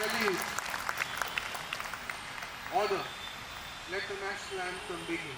values. Order. Let the national anthem begin.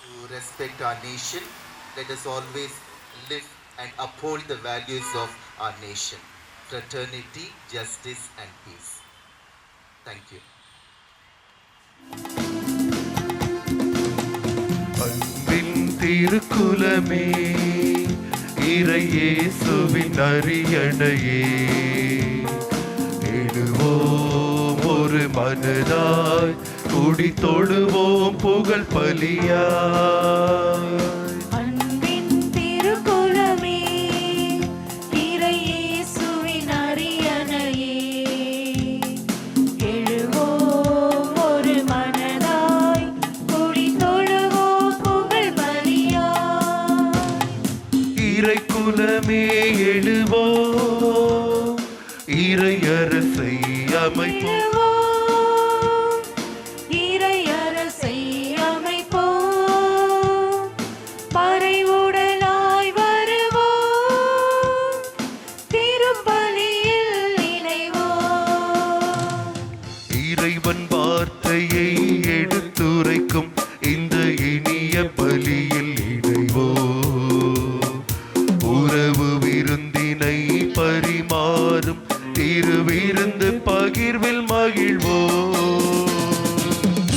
To respect our nation, let us always live and uphold the values of our nation: fraternity, justice, and peace. Thank you. அன்பின் திருக்குலமே, இறையேசுவின் அரியணையே, எழுவோம் ஒரு மனதாய், குடி தொழுவோம் புகழ் பலியாய். அன்பின் திருக்குலமே, இறையேசுவின் அரியணையே, எழுவோம் ஒரு மனதாய், குடி தொழுவோம் புகழ் பலியாய். இறைக்குலமே எழுவோம், இறையரசை அமைப்போம், இறையரசை அமைப்போம், பறைவுடனாய் வருவோம், திருப்பலியில் இணைவோம். இறைவன் வார்த்தையை எடுத்துரைக்கும் இந்த இனிய பலியில் இணைவோம். உறவு விருந்தினை பரிமாறும் திருவிருந்து பகிர்வில் மகிழ்வோம்.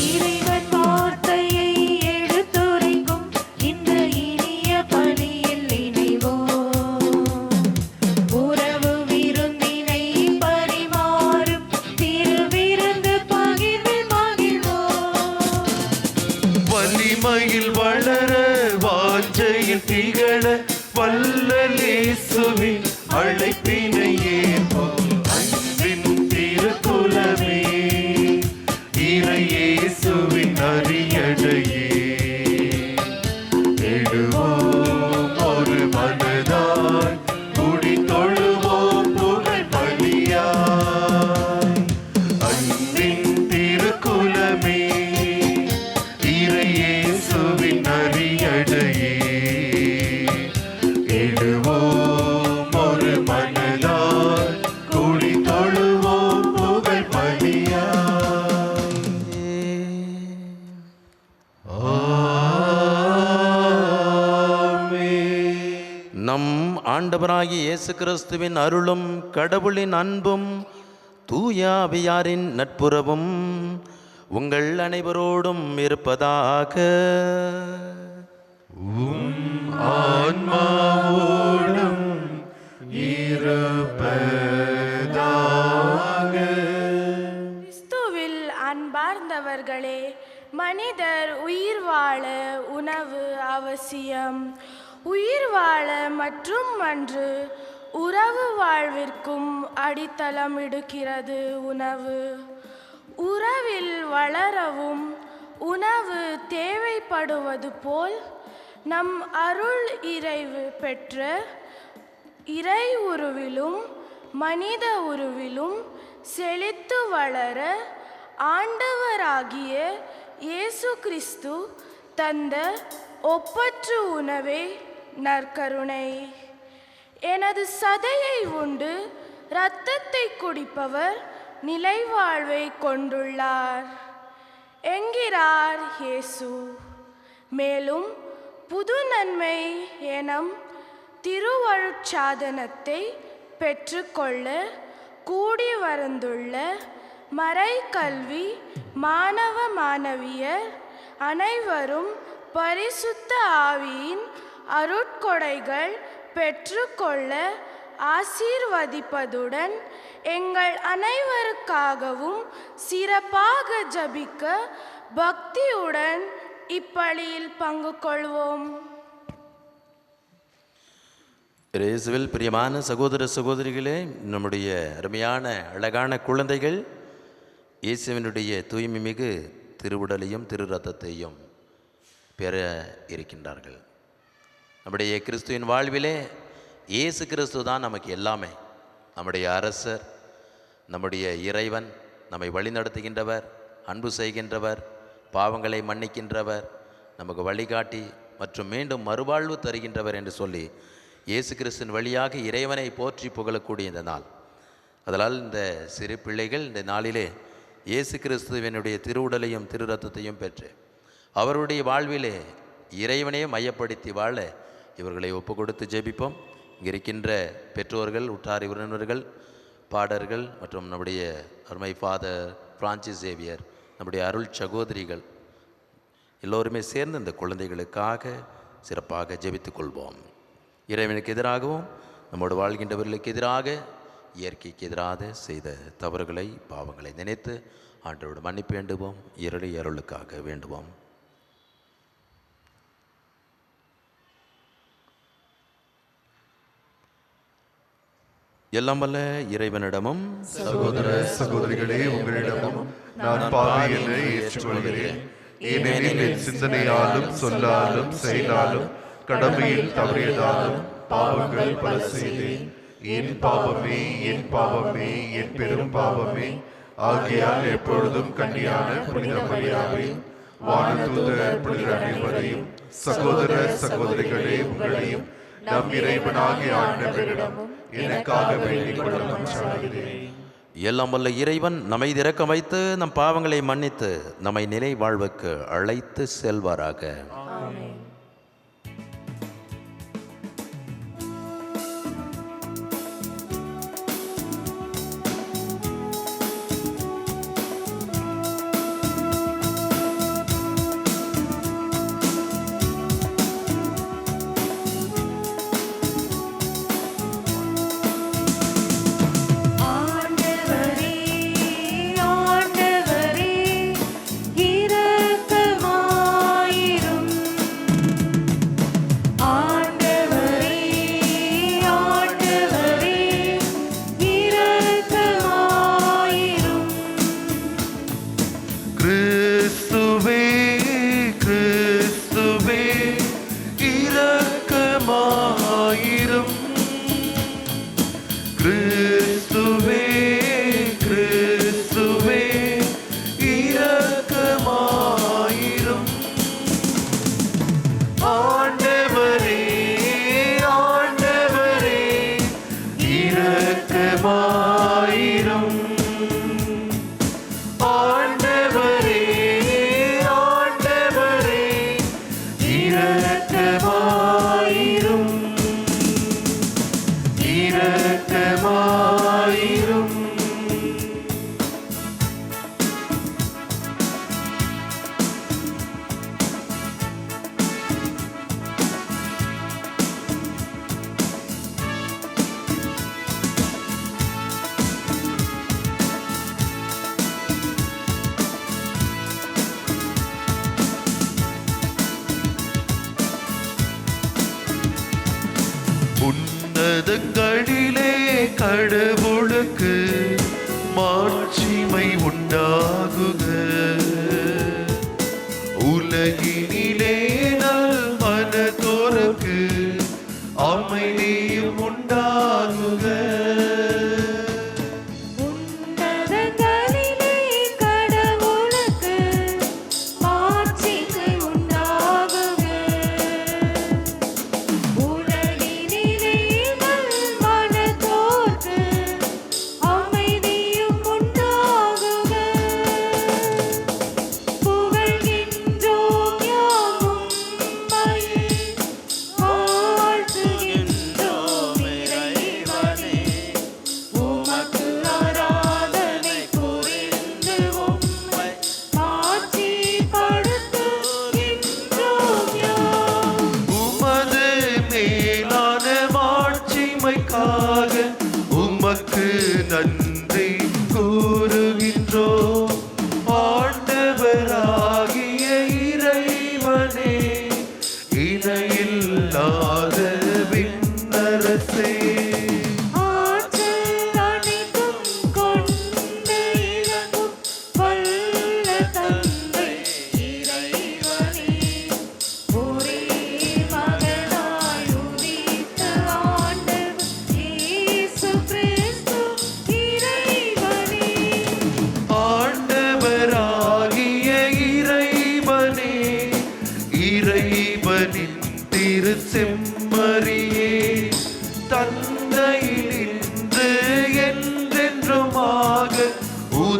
இறைவன் வார்த்தையை எடுத்துரைக்கும் இந்த இனிய பலியில் இணைவோம். உறவு விருந்தினை பரிமாறும் திருவிருந்து பகிர்வில் மகிழ்வோம். வலிமையில் வளர வாஞ்சையில் திகழ வல்லலேசுவின் அழைப்பினை ஏற்போம். அன்பின் திருக்குலமே, இறையேசுவின் அரியணையே, எழுவோம் ஒரு மனதாய், குடி தொழுவோம் புகழ் பலியாய். அன்பின் திருக்குலமே, இறையேசுவின் அரியணையே, எழுவோம் ஒரு மனதாய், குடி தொழுவோம் புகழ் பலியாய். ஆமென். நம் ஆண்டவராகிய இயேசு கிறிஸ்துவின் அருளும் கடவுளின் அன்பும் தூய ஆவியாரின் நட்புறவும் உங்கள் அனைவரோடும் இருப்பதாக. ஆன்மாவோடும் இருப்பதாக. கிறிஸ்துவில் அன்பார்ந்தவர்களே, மனிதர் உயிர் வாழ உணவு அவசியம். உயிர் வாழ மற்றும் அன்று உறவு வாழ்விற்கும் அடித்தளமிடுகிறது உணவு. உறவில் வளரவும் உணவு தேவைப்படுவது போல் நம் அருள் இறைவு பெற்ற இறை உருவிலும் மனித உருவிலும் செழித்து வளர ஆண்டவராகிய இயேசு கிறிஸ்து தந்த ஒப்பற்ற உணவே நற்கருணை. எனது சதையை உண்டு இரத்தத்தை குடிப்பவர் நிலைவாழ்வை கொண்டுள்ளார். என்கிறார் இயேசு. மேலும் புது நன்மை எனும் திருவருட்சாதனத்தை பெற்றுக்கொள்ள கூடி வந்துள்ள மறைக்கல்வி மாணவ மாணவியர் அனைவரும் பரிசுத்த ஆவியின் அருட்கொடைகள் பெற்றுக்கொள்ள ஆசீர்வதிப்பதுடன் எங்கள் அனைவருக்காகவும் சிறப்பாக ஜபிக்க பக்தியுடன் இப்பலியில் பங்கு கொள்வோம். இயேசுவில் பிரியமான சகோதர சகோதரிகளே, நம்முடைய அருமையான அழகான குழந்தைகள் இயேசுவினுடைய தூய்மை மிகு திருவுடலையும் திரு ரத்தத்தையும் பெற இருக்கின்றார்கள். நம்முடைய கிறிஸ்துவின் வாழ்விலே இயேசு கிறிஸ்து தான் நமக்கு எல்லாமே. நம்முடைய அரசர், நம்முடைய இறைவன், நம்மை வழிநடத்துகின்றவர், அன்பு செய்கின்றவர், பாவங்களை மன்னிக்கின்றவர், நமக்கு வழிகாட்டி மற்றும் மீண்டும் மறுவாழ்வு தருகின்றவர் என்று சொல்லி இயேசு கிறிஸ்துவின் வழியாக இறைவனை போற்றி புகழக்கூடிய இந்த நாள். அதனால் இந்த சிறு பிள்ளைகள் இந்த நாளிலே இயேசு கிறிஸ்துவினுடைய திருவுடலையும் திரு ரத்தத்தையும் பெற்று அவருடைய வாழ்விலே இறைவனையே மையப்படுத்தி வாழ இவர்களை ஒப்பு கொடுத்து ஜெபிப்போம். இங்கே இருக்கின்ற பெற்றோர்கள், உற்றார் உறவினர்கள், பாடர்கள் மற்றும் நம்முடைய அருமை ஃபாதர் பிரான்சிஸ் சேவியர், நம்முடைய அருள் சகோதரிகள் எல்லோருமே சேர்ந்து இந்த குழந்தைகளுக்காக சிறப்பாக ஜெபித்துக் கொள்வோம். இறைவனுக்கு எதிராகவும் நம்மோடு வாழ்கின்றவர்களுக்கு எதிராக, இயற்கைக்கு எதிராக செய்த தவறுகளை, பாவங்களை நினைத்து ஆண்டவரோடு மன்னிப்பு வேண்டுவோம். இரளி அருளுக்காக வேண்டுவோம். எல்லாம் வல்ல இறைவனிடமும் சகோதர சகோதரிகளே, உங்களிடமும் நான் பாவி என ஏற்றுக்கொள்கிறேன். ஏனெனில் என் சிந்தனையாலும் சொல்லாலும் செயலாலும் கடமையில் தவறியதாலும் பாவங்கள் பல செய்தேன். என் பாவமே, என் பாவமே, என் பெரும் பாவமே. ஆகையால் எப்பொழுதும் கன்னியான புனித மரியாவை, வானதூதர் புனித அனைவரையும், சகோதர சகோதரிகளே உங்களையும் நம் இறைவனாகிய ஆண்டவரிடமும் எனக்காக வேண்டிக் கொள்ள மன்றாடுகிறேன். எல்லாம் வல்ல இறைவன் நம்மை திறக்க வைத்து நம் பாவங்களை மன்னித்து நம்மை நிலை வாழ்வுக்கு அழைத்து செல்வாராக. உன்னதங்களிலே கடவுளுக்கு மாட்சிமை உண்டாகுக. உலகினிலே நல் மனதோருக்கு அமைதியும் உண்டாகுக.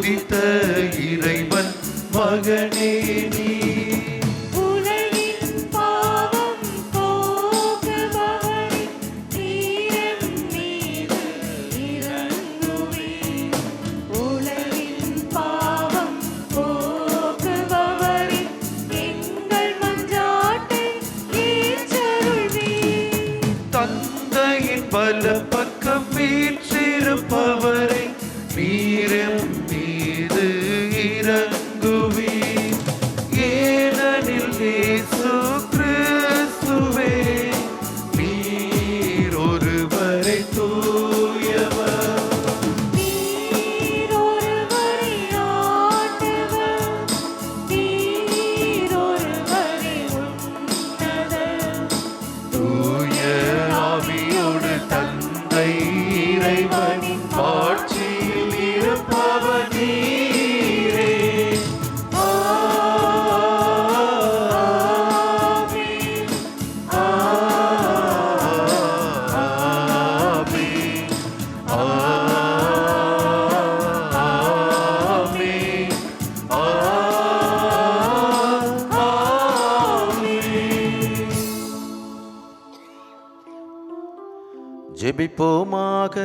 உதித்த இறைவன் மகனே நீ. உலகின் பாவம் போக்குபவரே, நீர் மீது இறங்குவீர். உலகின் பாவம் போக்குபவரே, எங்கள் மன்றாட்டை ஏற்றருள்வீர். தந்தையின் வலப்பக்கம் வீற்றிருப்பவரை நீரும் மீது இறங்குவீர். ஏனெனில் இயேசு கிறிஸ்துவே நீர் ஒருவரை தூயவர். நீர் ஒருவரே ஆண்டவர், நீர் ஒருவரே உன்னதர். தூய ஆவியோடு தந்தை இறைவனின் ஆட்சியில் இருப்பவர் நீரே. ஆமென். ஜெபிப்போமாக.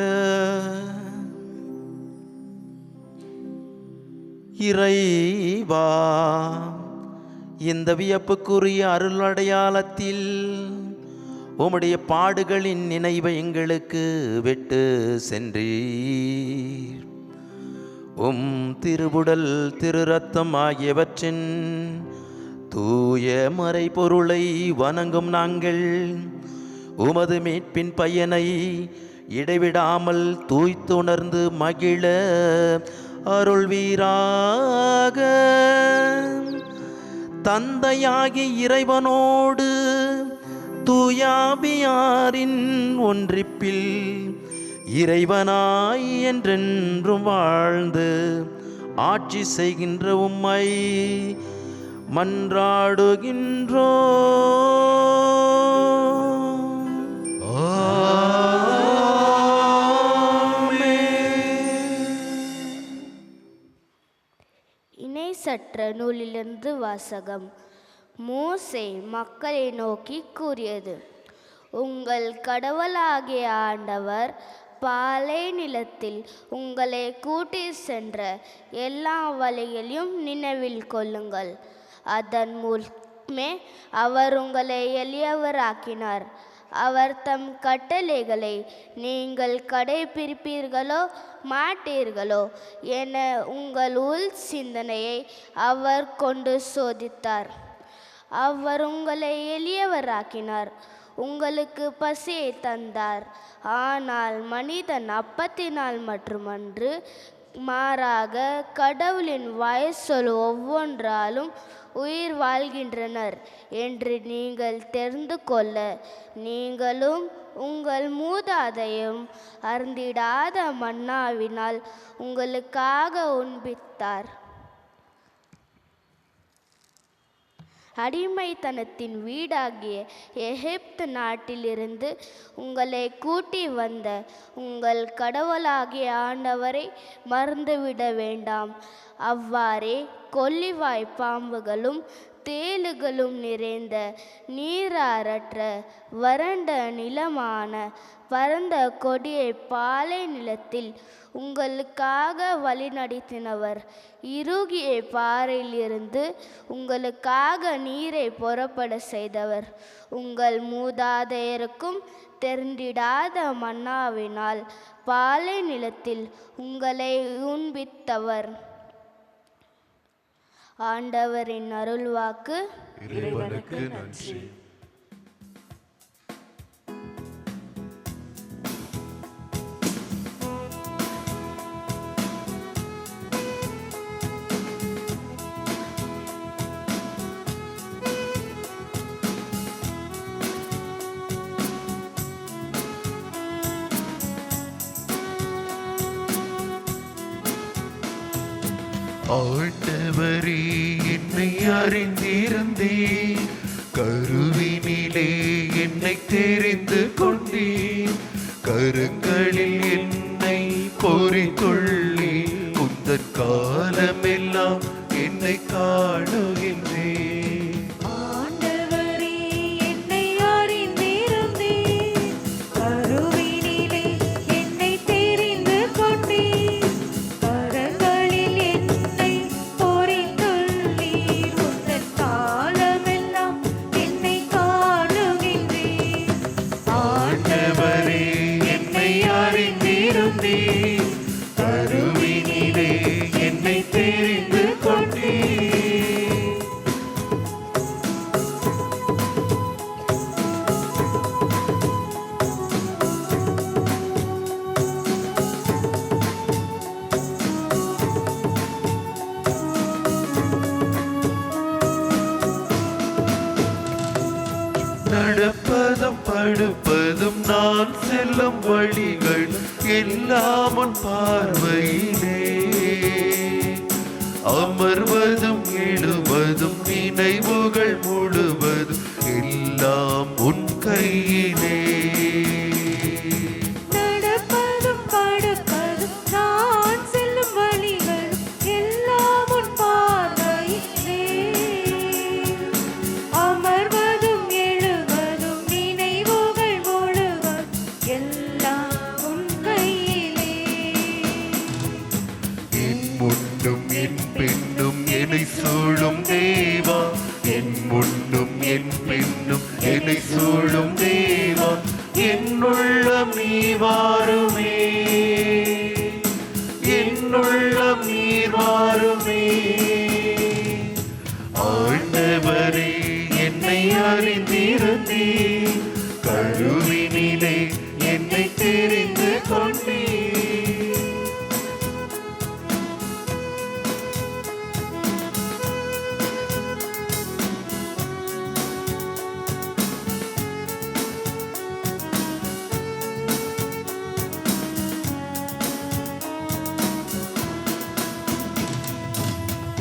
இறைவா, இந்த வியப்புக்குரிய அருள் அடையாளத்தில் உம்முடைய பாடுகளின் நினைவை எங்களுக்கு விட்டு சென்றீர். உம் திருவுடல் திரு ரத்தம் ஆகியவற்றின் தூய மறைபொருளை வணங்கும் நாங்கள் உமது மீட்பின் பயனை இடைவிடாமல் தூய்த்துணர்ந்து மகிழ அருள்வீராக. தந்தையாகி இறைவனோடு தூயாவியாரின் ஒன்றிப்பில் இறைவனாய் என்றென்றும் வாழ்ந்து ஆட்சி செய்கின்ற உம்மை மன்றாடுகின்றோ. இணைசற்ற நூலிலிருந்து வாசகம். மோசே மக்களை நோக்கி கூறியது: உங்கள் கடவுளாகிய ஆண்டவர் பாலை நிலத்தில் உங்களை கூட்டி சென்ற எல்லா வழிகளையும் நினைவில் கொள்ளுங்கள். அதன் மூலமே அவர் உங்களை எளியவராக்கினார். அவர் தம் கட்டளைகளை நீங்கள் கடைபிடிப்பீர்களோ மாட்டீர்களோ என உங்கள் உள் சிந்தனையை அவர் கொண்டு சோதித்தார். அவர் உங்களை எளியவராக்கினார், உங்களுக்கு பசியை தந்தார். ஆனால் மனிதன் அப்பத்தினால் மட்டுமன்று, மாறாக கடவுளின் வாய்ச்சொல் ஒவ்வொன்றாலும் உயிர் வாழ்கின்றனர் என்று நீங்கள் தெரிந்து கொள்ள நீங்களும் உங்கள் மூதாதையும் அருந்திடாத மன்னாவினால் உங்களுக்காக உண்பித்தார். அடிமைத்தனத்தின் வீடாகிய எகிப்து நாட்டிலிருந்து உங்களை கூட்டி வந்த உங்கள் கடவுளாகிய ஆண்டவரை மறந்துவிட வேண்டாம். அவ்வாறே கொள்ளிவாய் பாம்புகளும் தேளுகளும் நிறைந்த நீராரற்ற வறண்ட நிலமான பரந்த கொடிய பாலை நிலத்தில் உங்களுக்காக வழிநடத்தினவர். இறுகிய பாறையிலிருந்து உங்களுக்காக நீரை புறப்பட செய்தவர். உங்கள் மூதாதையருக்கும் தெரிந்திடாத மன்னாவினால் பாலை நிலத்தில் உங்களை உண்பித்தவர். ஆண்டவரின் அருள்வாக்கு. இறைவனுக்கு நன்றி. ஆண்டவரே, என்னை அறிந்திருந்தீர், கருவினிலே என்னை தெரிந்து கொண்டீர். கருங்களில் என்னை பொறித்துள்ளி, உந்த உந்தன் காலமெல்லாம் என்னை காணுகின்றேன். ஆண்டவரே என்னை அறிந்திருந்தீர், கருவினிலே என்னை தெரிந்து கொண்டீர், கரங்களில் என்னை பொறித்துள்ளீர், உந்தன் காலமெல்லாம் என்னை காணுகின்றீர். ஆண்டவரே என்னை அறிந்திருந்தீர், கருவினிலே என்னை தெரிந்து கொண்டீர். நடப்பதும் படுப்பதும் நான் செல்லும் வழிகள் எல்லாம் உன் பார்வையிலே, அமர்வதும் எழுவதும் நினைவுகள் முழுவதும் எல்லாம் உன் கையிலே. நடப்பதும் படுப்பதும் நான் செல்லும் வழிகள் எல்லாம் உன் பார்வையிலே, அமர்வதும் எழுவதும் நினைவுகள் முழுவதும் எல்லாம் உன் கையிலே. என் முன்னும் என் பின்னும் என்னை சூழும் தேவா, என் முன்னும் என் பின்னும் என்னை சூழும் தேவா, என்னுள்ளம் நீ வாருமே, என்னுள்ளம் நீ வாருமே. ஆண்டவரே என்னை அறிந்திருந்தீர், கருவினிலே என்னை தெரிந்து கொண்டீர்.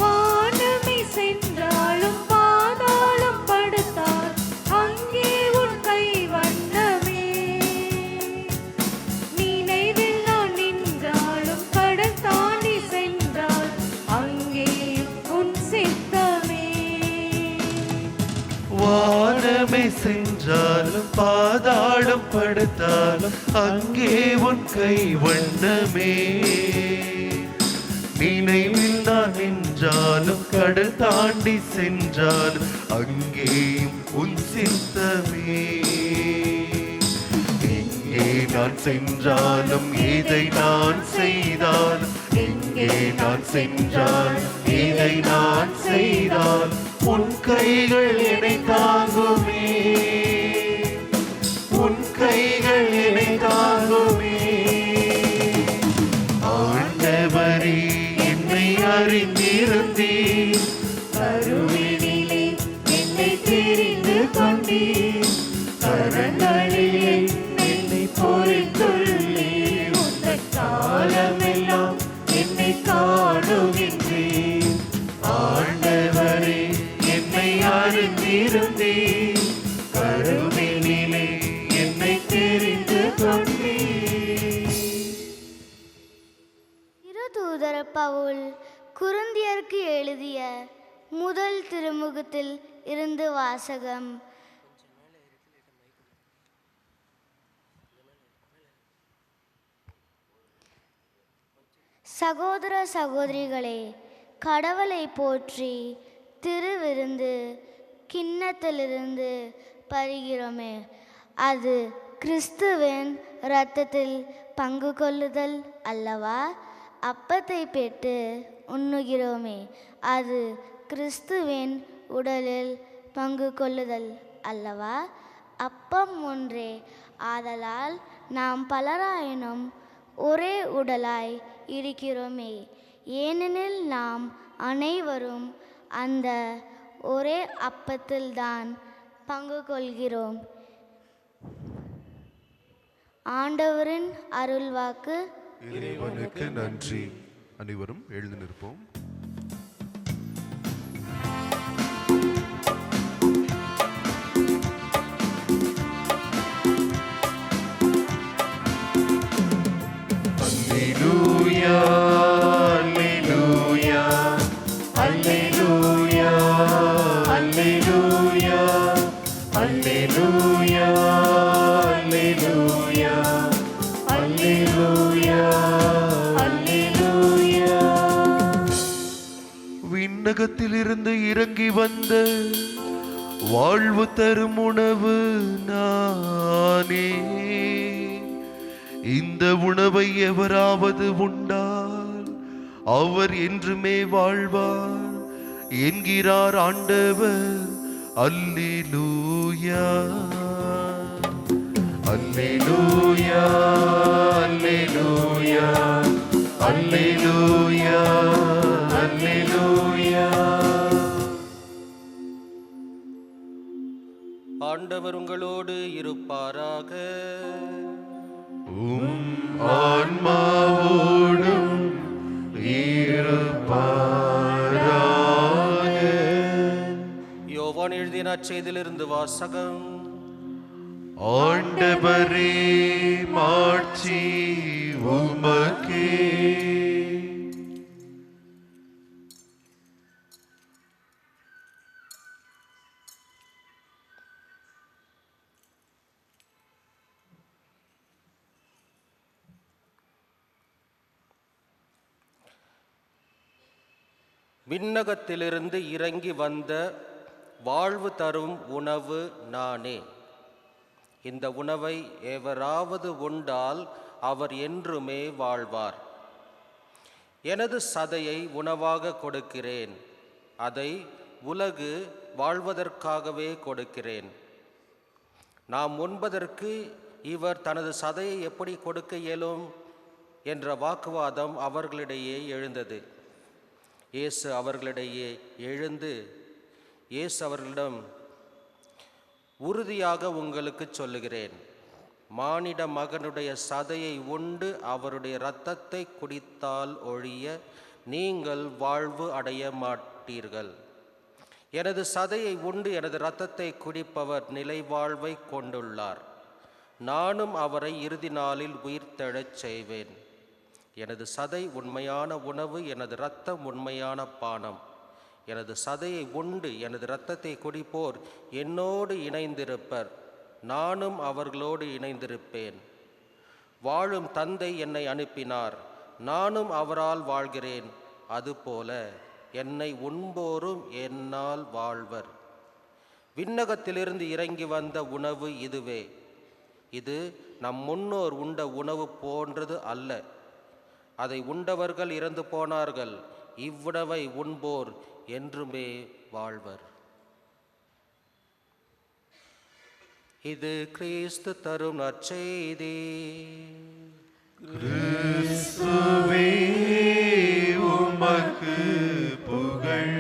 வானமே சென்றாலும் பாதாளம் படுத்தால் அங்கே உன் கை வண்ணமே, நினைவில் நான் நின்றாலும் கடல் தாண்டி சென்றால் அங்கே உன் சித்தமே. வானமே சென்றாலும் பாதாளம் படுத்தாலும் அங்கே உன் கை வண்ணமே, நினைவில் நான் நின்றாலும் கடல் தாண்டி சென்றாலும் அங்கேயும் உன் சித்தமே. எங்கே நான் சென்றாலும் எதை நான் செய்தாலும், எங்கே நான் சென்றாலும் எதை நான் செய்தாலும் உன் கைகள் என்னை தாங்குமே, உன் கைகள் என்னை தாங்குமே. ஆண்டவரே என்னை அறிந்திருந்தீர், கருவினிலே என்னை தெரிந்து கொண்டீர், கரங்களில் என்னை பொறித்துள்ளீர், உந்தன் காலமெல்லாம் என்னை காணுகின்றீர். ஆண்டவரே என்னை அறிந்திருந்தீர், கருவினிலே என்னை தெரிந்து கொண்டீர். திருதூதர் பவுல் குருந்தியருக்கு எழுதிய முதல் திருமுகத்தில் இருந்து வாசகம். சகோதர சகோதரிகளே, கடவுளை போற்றி திருவிருந்து கிண்ணத்திலிருந்து பருகிறோமே, அது கிறிஸ்துவின் இரத்தத்தில் பங்கு கொள்ளுதல் அல்லவா? அப்பத்தை பெற்று உண்ணுகிறோமே, அது கிறிஸ்துவின் உடலில் பங்கு கொள்ளுதல் அல்லவா? அப்பம் ஒன்றே, ஆதலால் நாம் பலராயினும் ஒரே உடலாய் இருக்கிறோமே, ஏனெனில் நாம் அனைவரும் அந்த ஒரே அப்பத்தில்தான் பங்கு கொள்கிறோம். ஆண்டவரின் அருள்வாக்கு. இறைவனுக்கு நன்றி. அனைவரும் எழுந்து நிற்போம். அல்லேலூயா, அல்லேலூயா. விண்ணகத்திலிருந்து இறங்கி வந்த வாழ்வு தரும் உணவு நானே. இந்த உணவை எவராவது உண்டால் அவர் என்றுமே வாழ்வார் என்கிறார் ஆண்டவர். அல்லேலூயா அல்லேலூயா அல்லேலூயா அல்லேலூயா அல்லேலூயா. ஆண்டவர் உங்களோடு இருப்பாராக. ஆன்மாவோடும் இருப்பாராக. யோவான் எழுதிய நற்செய்தியிலிருந்து வாசகம். ஆண்டவரே மாட்சி உமக்கே. விண்ணகத்திலிருந்து இறங்கி வந்த வாழ்வு தரும் உணவு நானே. இந்த உணவை எவராவது உண்டால் அவர் என்றுமே வாழ்வார். எனது சதையை உணவாக கொடுக்கிறேன், அதை உலகு வாழ்வதற்காகவே கொடுக்கிறேன். நாம் உண்பதற்கு இவர் தனது சதையை எப்படி கொடுக்க இயலும் என்ற வாக்குவாதம் அவர்களிடையே எழுந்தது. இயேசு அவர்களிடம், உறுதியாக உங்களுக்கு சொல்லுகிறேன், மானிட மகனுடைய சதையை உண்டு அவருடைய இரத்தத்தை குடித்தால் ஒழிய நீங்கள் வாழ்வு அடைய மாட்டீர்கள். எனது சதையை உண்டு எனது இரத்தத்தை குடிப்பவர் நிலை வாழ்வை கொண்டுள்ளார். நானும் அவரை இறுதி நாளில் உயிர்த்தெழச் செய்வேன். எனது சதை உண்மையான உணவு, எனது இரத்தம் உண்மையான பானம். எனது சதையை உண்டு எனது இரத்தத்தை குடிப்போர் என்னோடு இணைந்திருப்பர், நானும் அவர்களோடு இணைந்திருப்பேன். வாழும் தந்தை என்னை அனுப்பினார், நானும் அவரால் வாழ்கிறேன். அதுபோல என்னை உண்போரும் என்னால் வாழ்வர். விண்ணகத்திலிருந்து இறங்கி வந்த உணவு இதுவே. இது நம் முன்னோர் உண்ட உணவு போன்றது அல்ல. அதை உண்டவர்கள் இறந்து போனார்கள். இவ்வுணவை உண்போர் என்றுமே வாழ்வர். இது கிறிஸ்து தரும் நற்செய்தி. கிறிஸ்துவே உமக்கு புகழ்.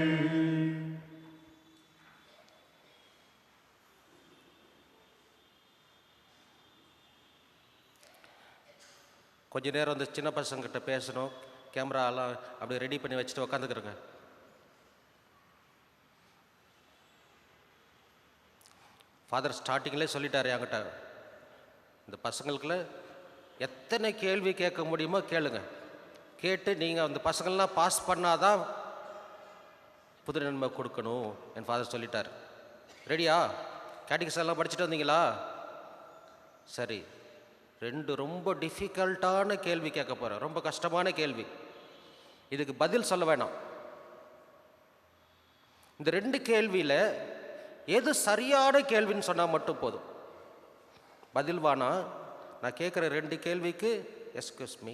கொஞ்ச நேரம் அந்த சின்ன பசங்கிட்ட பேசணும். கேமராலாம் அப்படி ரெடி பண்ணி வச்சுட்டு உக்காந்துக்கிறேங்க. ஃபாதர் ஸ்டார்டிங்லேயே சொல்லிட்டார் என்கிட்ட, இந்த பசங்களுக்குள்ள எத்தனை கேள்வி கேட்க முடியுமோ கேளுங்க. கேட்டு நீங்கள் அந்த பசங்கள்லாம் பாஸ் பண்ணாதான் புது நன்மை கொடுக்கணும் என் ஃபாதர் சொல்லிட்டார். ரெடியா? கேட்டகிரிஸ் எல்லாம் படிச்சுட்டு வந்தீங்களா? சரி, 2 ரொம்ப டிஃபிகல்ட்டான கேள்வி கேட்க போகிறேன். ரொம்ப கஷ்டமான கேள்வி. இதுக்கு பதில் சொல்ல வேணாம். இந்த 2 கேள்வியில் எது சரியான கேள்வின்னு சொன்னால் மட்டும் போதும். பதில் வானா. நான் கேட்குற 2 கேள்விக்கு எஸ்கியூஸ் மீ,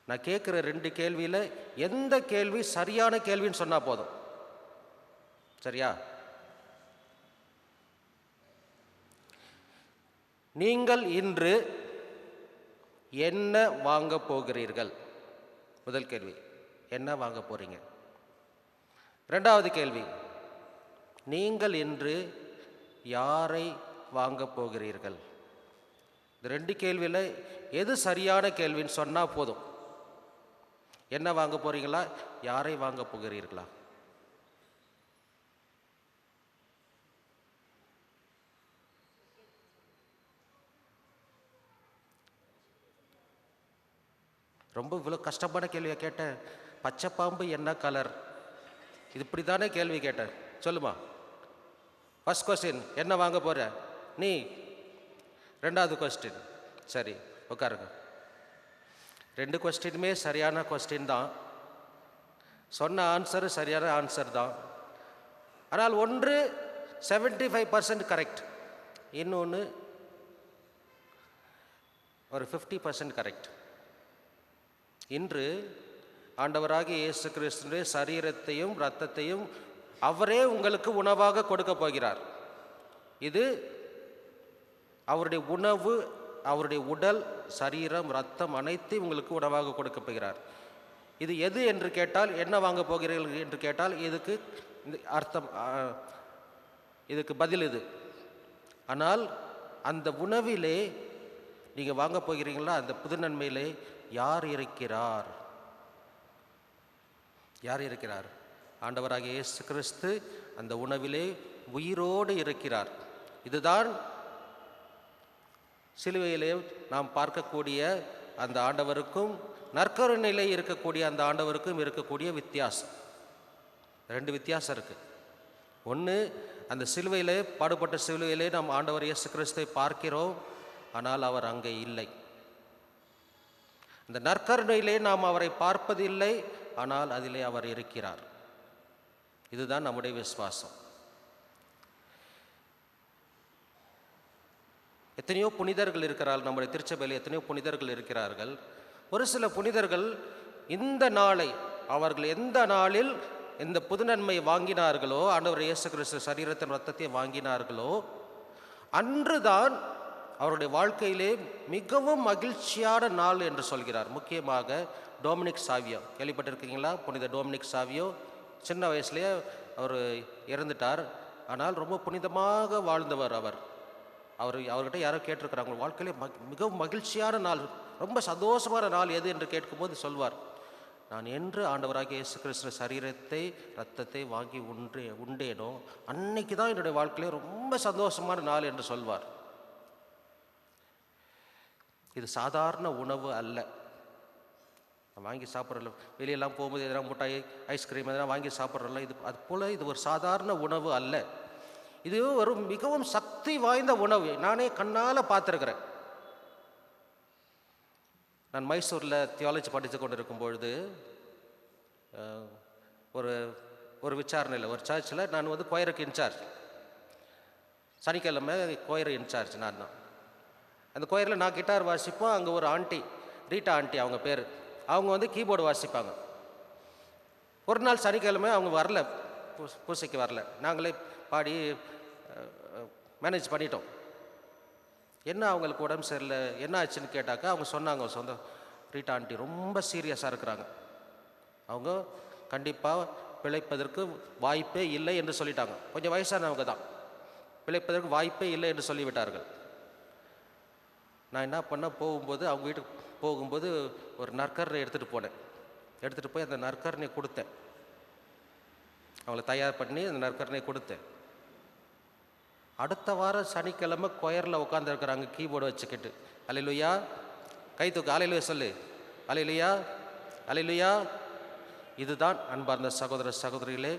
நான் கேட்குற 2 கேள்வியில் எந்த கேள்வி சரியான கேள்வின்னு சொன்னால் போதும். சரியா? நீங்கள் இன்று என்ன வாங்க போகிறீர்கள்? முதல் கேள்வி, என்ன வாங்க போறீங்க? 2வது கேள்வி, நீங்கள் இன்று யாரை வாங்க போகிறீர்கள்? இந்த 2 கேள்வியில் எது சரியான கேள்வின்னு சொன்னால் போதும். என்ன வாங்க போறீங்களா, யாரை வாங்க போகிறீர்களா? ரொம்ப இவ்வளோ கஷ்டமான கேள்வியை கேட்டேன். பச்சை பாம்பு என்ன கலர்? இது இப்படி தானே கேள்வி கேட்டேன். சொல்லுமா. ஃபர்ஸ்ட் கொஸ்டின், என்ன வாங்க போகிற நீ? 2வது கொஸ்டின். சரி, உட்காருங்க. 2 கொஸ்டினுமே சரியான கொஸ்டின் தான். சொன்ன ஆன்சரு சரியான ஆன்சர் தான். ஆனால் ஒன்று 75% கரெக்ட், இன்னொன்று ஒரு 50% கரெக்ட். இன்று ஆண்டவராகிய இயேசு கிறிஸ்துவின் சரீரத்தையும் இரத்தத்தையும் அவரே உங்களுக்கு உணவாக கொடுக்க போகிறார். இது அவருடைய உணவு, அவருடைய உடல், சரீரம், இரத்தம் அனைத்தையும் உங்களுக்கு உணவாக கொடுக்க போகிறார். இது எது என்று கேட்டால், என்ன வாங்க போகிறீர்கள் என்று கேட்டால், இதுக்கு அர்த்தம், இதுக்கு பதில் இது. ஆனால் அந்த உணவிலே நீங்கள் வாங்க போகிறீங்களா, அந்த புது நன்மையிலே யார் இருக்கிறார்? யார் இருக்கிறார்? ஆண்டவராகிய இயேசு கிறிஸ்து அந்த உணவிலே உயிரோடு இருக்கிறார். இதுதான் சிலுவையிலே நாம் பார்க்கக்கூடிய அந்த ஆண்டவருக்கும் நற்கருணையிலே இருக்கக்கூடிய அந்த ஆண்டவருக்கும் இருக்கக்கூடிய வித்தியாசம். 2 வித்தியாசம் இருக்குது. ஒன்று, அந்த சிலுவையிலே, பாடுபட்ட சிலுவையிலே நாம் ஆண்டவர் இயேசு கிறிஸ்துவை பார்க்கிறோம், ஆனால் அவர் அங்கே இல்லை. இந்த நற்கருணையிலே நாம் அவரை பார்ப்பதில்லை, ஆனால் அதிலே அவர் இருக்கிறார். இதுதான் நம்முடைய விசுவாசம். எத்தனையோ புனிதர்கள் இருக்கிறார்கள், நம்முடைய திருச்சபையில் எத்தனையோ புனிதர்கள் இருக்கிறார்கள். ஒரு சில புனிதர்கள் இந்த நாளை, அவர்கள் எந்த நாளில் இந்த புதுநன்மை வாங்கினார்களோ, ஆண்டவர் இயேசு கிறிஸ்து சரீரத்தின் இரத்தத்தை வாங்கினார்களோ, அன்றுதான் அவருடைய வாழ்க்கையிலே மிகவும் மகிழ்ச்சியான நாள் என்று சொல்கிறார். முக்கியமாக டொமினிக் சாவியோ, கேள்விப்பட்டிருக்கீங்களா? புனித டொமினிக் சாவியோ சின்ன வயசுலேயே அவர் இறந்துட்டார். ஆனால் ரொம்ப புனிதமாக வாழ்ந்தவர் அவர். அவர்கிட்ட யாரோ கேட்டிருக்கிறாங்க, வாழ்க்கையிலே மிகவும் மகிழ்ச்சியான நாள், ரொம்ப சந்தோஷமான நாள் எது என்று கேட்கும்போது சொல்வார், நான் என்று ஆண்டவராகிய இயேசு கிறிஸ்து சரீரத்தை இரத்தத்தை வாங்கி உண்டேனோ அன்னைக்கு தான் என்னுடைய வாழ்க்கையிலே ரொம்ப சந்தோஷமான நாள் என்று சொல்வார். இது சாதாரண உணவு அல்ல. வாங்கி சாப்பிட்றல, வெளியெல்லாம் போகும்போது எதனா மிட்டாய், ஐஸ்கிரீம் எதனா வாங்கி சாப்பிட்றல, இது அது போல் இது ஒரு சாதாரண உணவு அல்ல. இது ஒரு மிகவும் சக்தி வாய்ந்த உணவு. நானே கண்ணால் பார்த்துருக்கிறேன். நான் மைசூரில் தியாலஜி படித்து கொண்டு இருக்கும் பொழுது ஒரு விசாரணையில், ஒரு சர்ச்சில் நான் வந்து கொயருக்கு இன்சார்ஜ். சனிக்கிழமை கொயர் இன்சார்ஜ் நான் தான். அந்த கொயரில் நான் கிட்டார் வாசிப்போம். அங்கே ஒரு ஆண்டி, ரீட்டா ஆண்டி அவங்க பேர், அவங்க வந்து கீபோர்டு வாசிப்பாங்க. ஒரு நாள் சனிக்கிழமை அவங்க வரல, பூசைக்கு வரல. நாங்களே பாடி மேனேஜ் பண்ணிட்டோம். என்ன அவங்களுக்கு உடம்பு சரியில்லை, என்ன ஆச்சுன்னு கேட்டாக்கா அவங்க சொன்னாங்க, சொந்த ரீட்டா ஆண்டி ரொம்ப சீரியஸாக இருக்கிறாங்க, அவங்க கண்டிப்பாக பிழைப்பதற்கு வாய்ப்பே இல்லை என்று சொல்லிட்டாங்க. கொஞ்சம் வயசானவங்க தான், பிழைப்பதற்கு வாய்ப்பே இல்லை என்று சொல்லிவிட்டார்கள். நான் என்ன பண்ணேன், போகும்போது அவங்க வீட்டுக்கு போகும்போது ஒரு நற்கரணை எடுத்துகிட்டு போனேன். எடுத்துகிட்டு போய் அந்த நற்கரணை கொடுத்தேன். அவங்கள தயார் பண்ணி அந்த நற்கரணை கொடுத்தேன். அடுத்த வாரம் சனிக்கிழமை கொயரில் உட்காந்துருக்குறாங்க கீபோர்டு வச்சுக்கிட்டு. அல்லேலூயா, கை தூக்கு, அல்லேலூயா சொல்லு, அல்லேலூயா, அல்லேலூயா. இதுதான் அன்பார்ந்த சகோதர சகோதரிகளே,